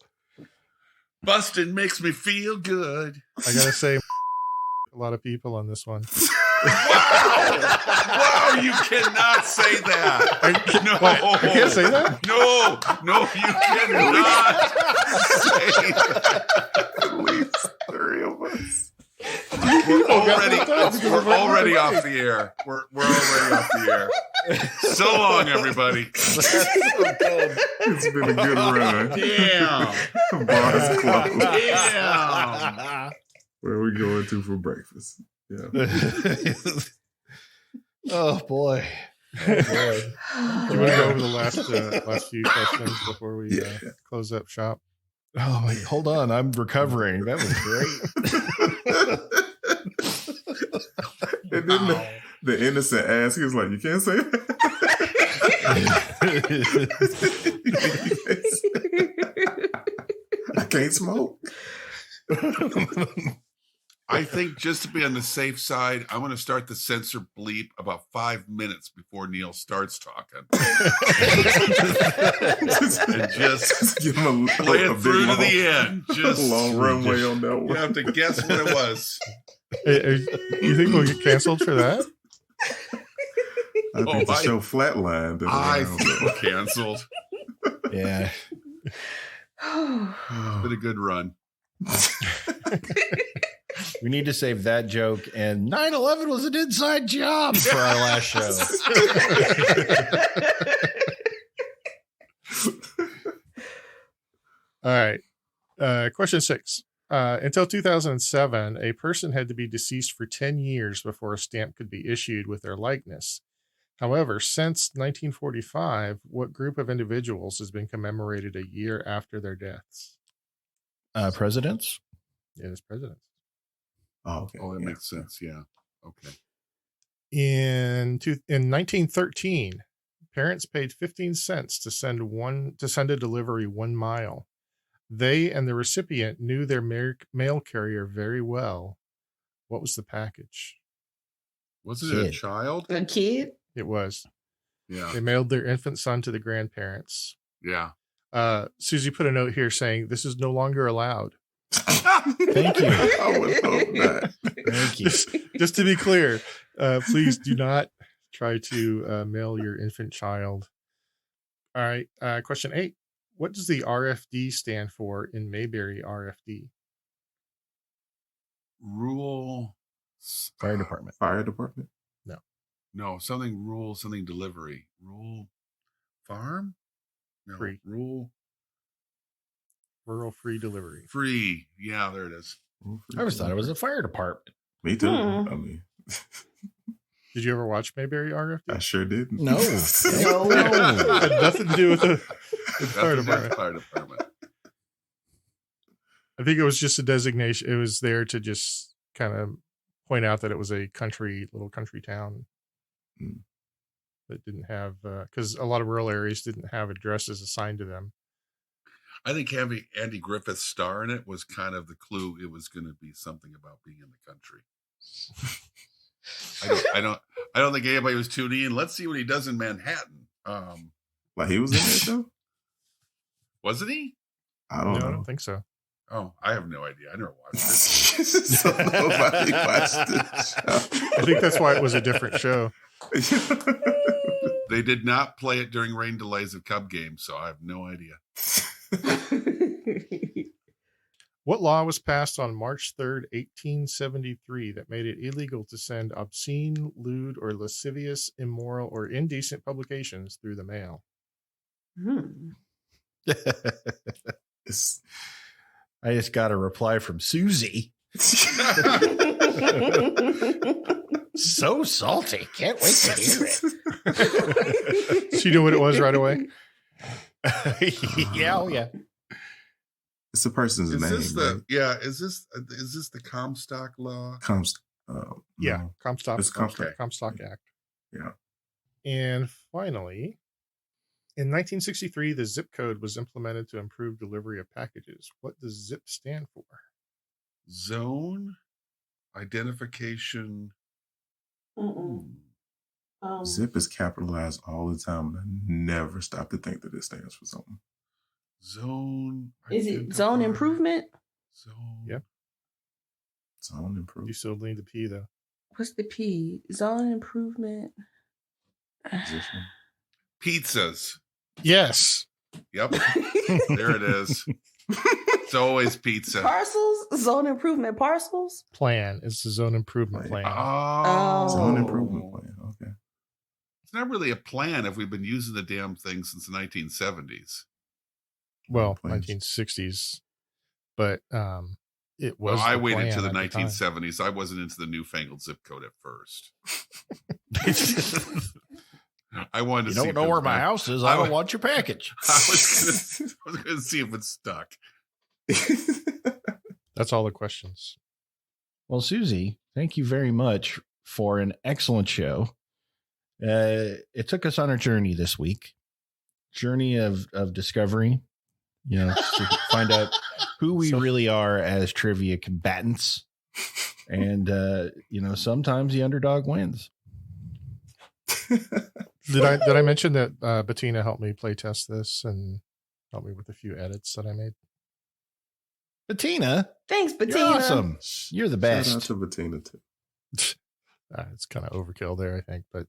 busting makes me feel good. I gotta say, a lot of people on this one. Wow, you cannot say that. No, I can't say that? No, you cannot say that. At least 3 of us. We're already off the air. We're already off the air. So long, everybody. It's been a good run. Damn. Bar's closed. Damn. Where are we going to for breakfast? Yeah. Oh boy. Do you want to go over the last few questions before we close up shop? Oh, wait, hold on. I'm recovering. That was great. And then the innocent ass, he was like, "You can't say that." I can't smoke. I think just to be on the safe side, I'm going to start the censor bleep about 5 minutes before Neil starts talking. And just give him play it through to the end. Just long runway on that you one. have to guess what it was. You think we'll get canceled for that? I think the show flatlined. I feel canceled. Yeah. It's been a good run. We need to save that joke. And 9/11 was an inside job for our last show. All right. Question 6. Until 2007, a person had to be deceased for 10 years before a stamp could be issued with their likeness. However, since 1945, what group of individuals has been commemorated a year after their deaths? Presidents? It is presidents. Oh, okay. Oh, that makes sense. Yeah. Okay. In 1913, parents paid 15 cents to send a delivery 1 mile. They and the recipient knew their mail carrier very well. What was the package? Was it a child? A kid? It was. Yeah. They mailed their infant son to the grandparents. Yeah. Susie put a note here saying this is no longer allowed. Thank you. I would hope not. Thank you. Just to be clear, please do not try to mail your infant child. All right. Question 8. What does the RFD stand for in Mayberry RFD? Rural Fire department. Fire department? No, something rural, something delivery. Rural farm? No, Free. Rural Rural free delivery. free. Yeah, there it is. I always thought it was a fire department. Me too. Hmm. I mean, Did you ever watch Mayberry RFD? I sure didn't. No. It had nothing to do with the fire That's department. Fire department. I think it was just a designation. It was there to just kind of point out that it was a little country town that didn't have, because a lot of rural areas didn't have addresses assigned to them. I think having Andy Griffith's star in it was kind of the clue. It was going to be something about being in the country. I don't think anybody was tuning in. Let's see what he does in Manhattan. Like he was in there though? Wasn't he? I don't No, I know. don't think so. Oh, I have no idea. I never watched it. So nobody watched it. I think that's why it was a different show. They did not play it during rain delays of Cub games, so I have no idea. What law was passed on March 3rd, 1873 that made it illegal to send obscene, lewd, or lascivious, immoral, or indecent publications through the mail? I just got a reply from Suzi. So salty. Can't wait to hear it. So you knew what it was right away? Yeah, oh yeah. It's a person's Is name. this the right? yeah? Is this the Comstock law? Yeah, no. Comstock, It's Comstock. Comstock Act. Yeah. And finally, in 1963, the zip code was implemented to improve delivery of packages. What does zip stand for? Zone identification. Zip is capitalized all the time, and I never stop to think that it stands for something. Zone. Is it zone identifier. improvement? Zone. Yep. Zone You improvement. still need the P, though. What's the P? Zone improvement. Position. Pizzas. Yes. Yep. There it is. It's always pizza. Parcels? Zone improvement parcels? Plan is the zone improvement plan. Oh. Zone improvement plan. Okay. It's not really a plan if we've been using the damn thing since the 1970s. Well, Plans. 1960s. But it was. Well, I the waited plan to the at time. 1970s. I wasn't into the newfangled zip code at first. I wanted to You see. don't if know it where was my gonna- house is. I I don't would- want your package. I was going to see if it stuck. That's all the questions. Well, Susie, thank you very much for an excellent show. It took us on a journey this week, journey of discovery, to find out who we really are as trivia combatants. And, sometimes the underdog wins. Did I mention that Bettina helped me play test this and helped me with a few edits that I made? Bettina, Thanks, you're Bettina. awesome. You're the Shout out best. to Bettina too. It's kind of overkill there, I think, but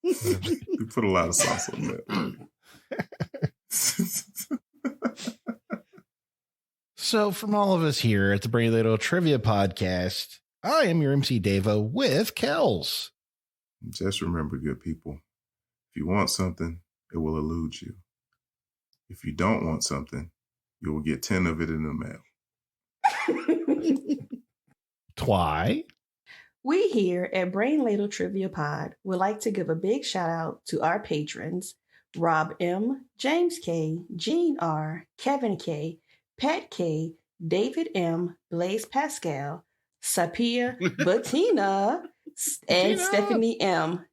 You put a lot of sauce on that. So from all of us here at the Brain Little Trivia Podcast, I am your MC Davo with Kels. Just remember, good people, if you want something, it will elude you. If you don't want something, you will get 10 of it in the mail. Why? We here at Brain Ladle Trivia Pod would like to give a big shout out to our patrons, Rob M., James K., Gene R., Kevin K., Pat K., David M., Blaze Pascal, Sapia Bettina, and Stephanie M.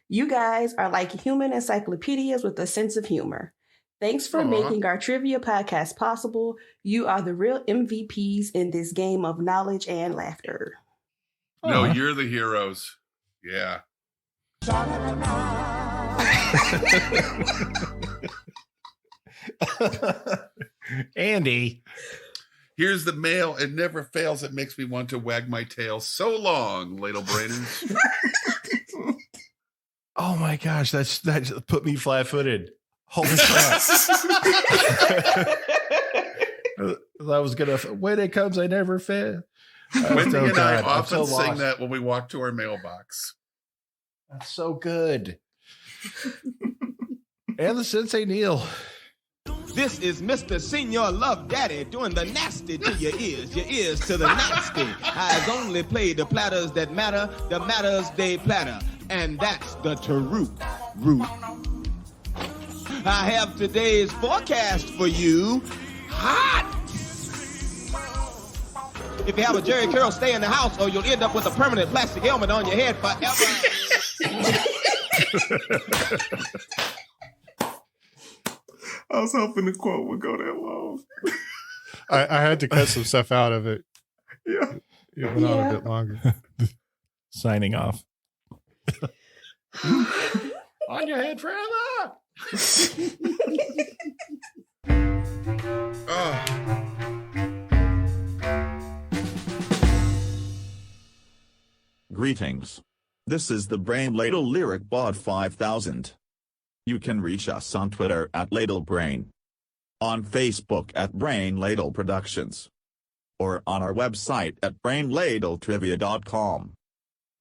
You guys are like human encyclopedias with a sense of humor. Thanks for making our trivia podcast possible. You are the real MVPs in this game of knowledge and laughter. No, you're the heroes. Yeah. Andy. Here's the mail. It never fails. It makes me want to wag my tail. So long, ladle brainers. Oh my gosh, that just put me flat-footed. Holy crap. I was gonna, when it comes, I never fail. Wendy and I often sing that when we walk to our mailbox. That's so good. And the Sensei Neil. This is Mr. Senior Love Daddy doing the nasty to your ears to the nasty. I've only played the platters that matter, the matters they platter, and that's the root. I have today's forecast for you. Hot! If you have a Jerry curl, stay in the house or you'll end up with a permanent plastic helmet on your head forever. I was hoping the quote would go that long. I had to cut some stuff out of it. Yeah. It went on a bit longer. Signing off. On your head forever. Greetings. This is the Brain Ladle Lyric Bod 5000. You can reach us on Twitter at LadleBrain, on Facebook at Brain Ladle Productions, or on our website at brainladletrivia.com.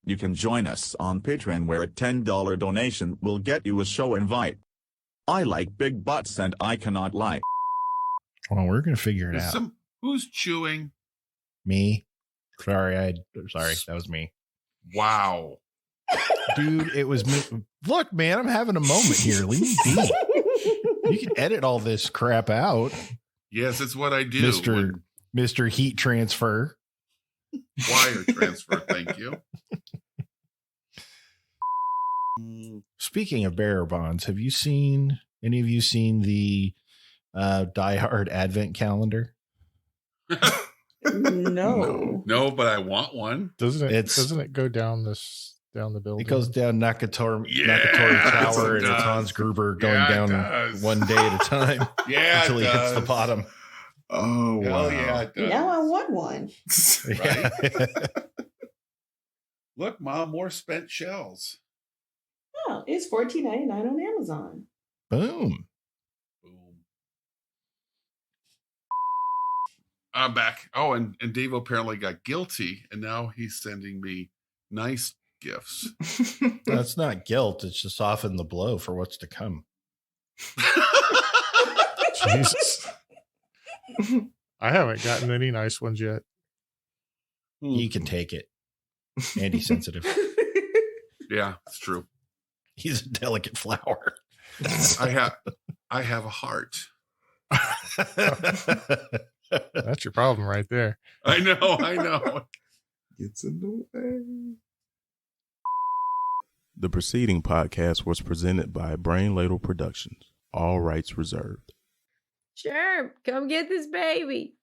You can join us on Patreon, where a $10 donation will get you a show invite. I like big butts and I cannot lie. Hold on, we're going to figure it out. Who's chewing? Me. Sorry, that was me. Wow. Dude, it was me. Look, man, I'm having a moment here. Leave me be. You can edit all this crap out. Yes, it's what I do. Mr. Heat Transfer. Wire transfer, thank you. Speaking of bearer bonds, have you seen, any of you seen the Die Hard Advent calendar? No. No, but I want one. Doesn't it go down the building? It goes down Nakatori Tower, and it's Hans Gruber going down one day at a time. Yeah, until he hits the bottom. Oh, wow. Yeah, it does. Now I want one. Right? Look, Mom, more spent shells. Oh, it's $14.99 on Amazon. Boom. I'm back. Oh, and Dave apparently got guilty, and now he's sending me nice gifts. That's not guilt. It's just soften the blow for what's to come. Jesus. I haven't gotten any nice ones yet. You can take it. Andy sensitive. Yeah, it's true. He's a delicate flower. I have a heart. That's your problem right there. I know. Gets in the way. The preceding podcast was presented by Brain Ladle Productions. All rights reserved. Sure, come get this baby.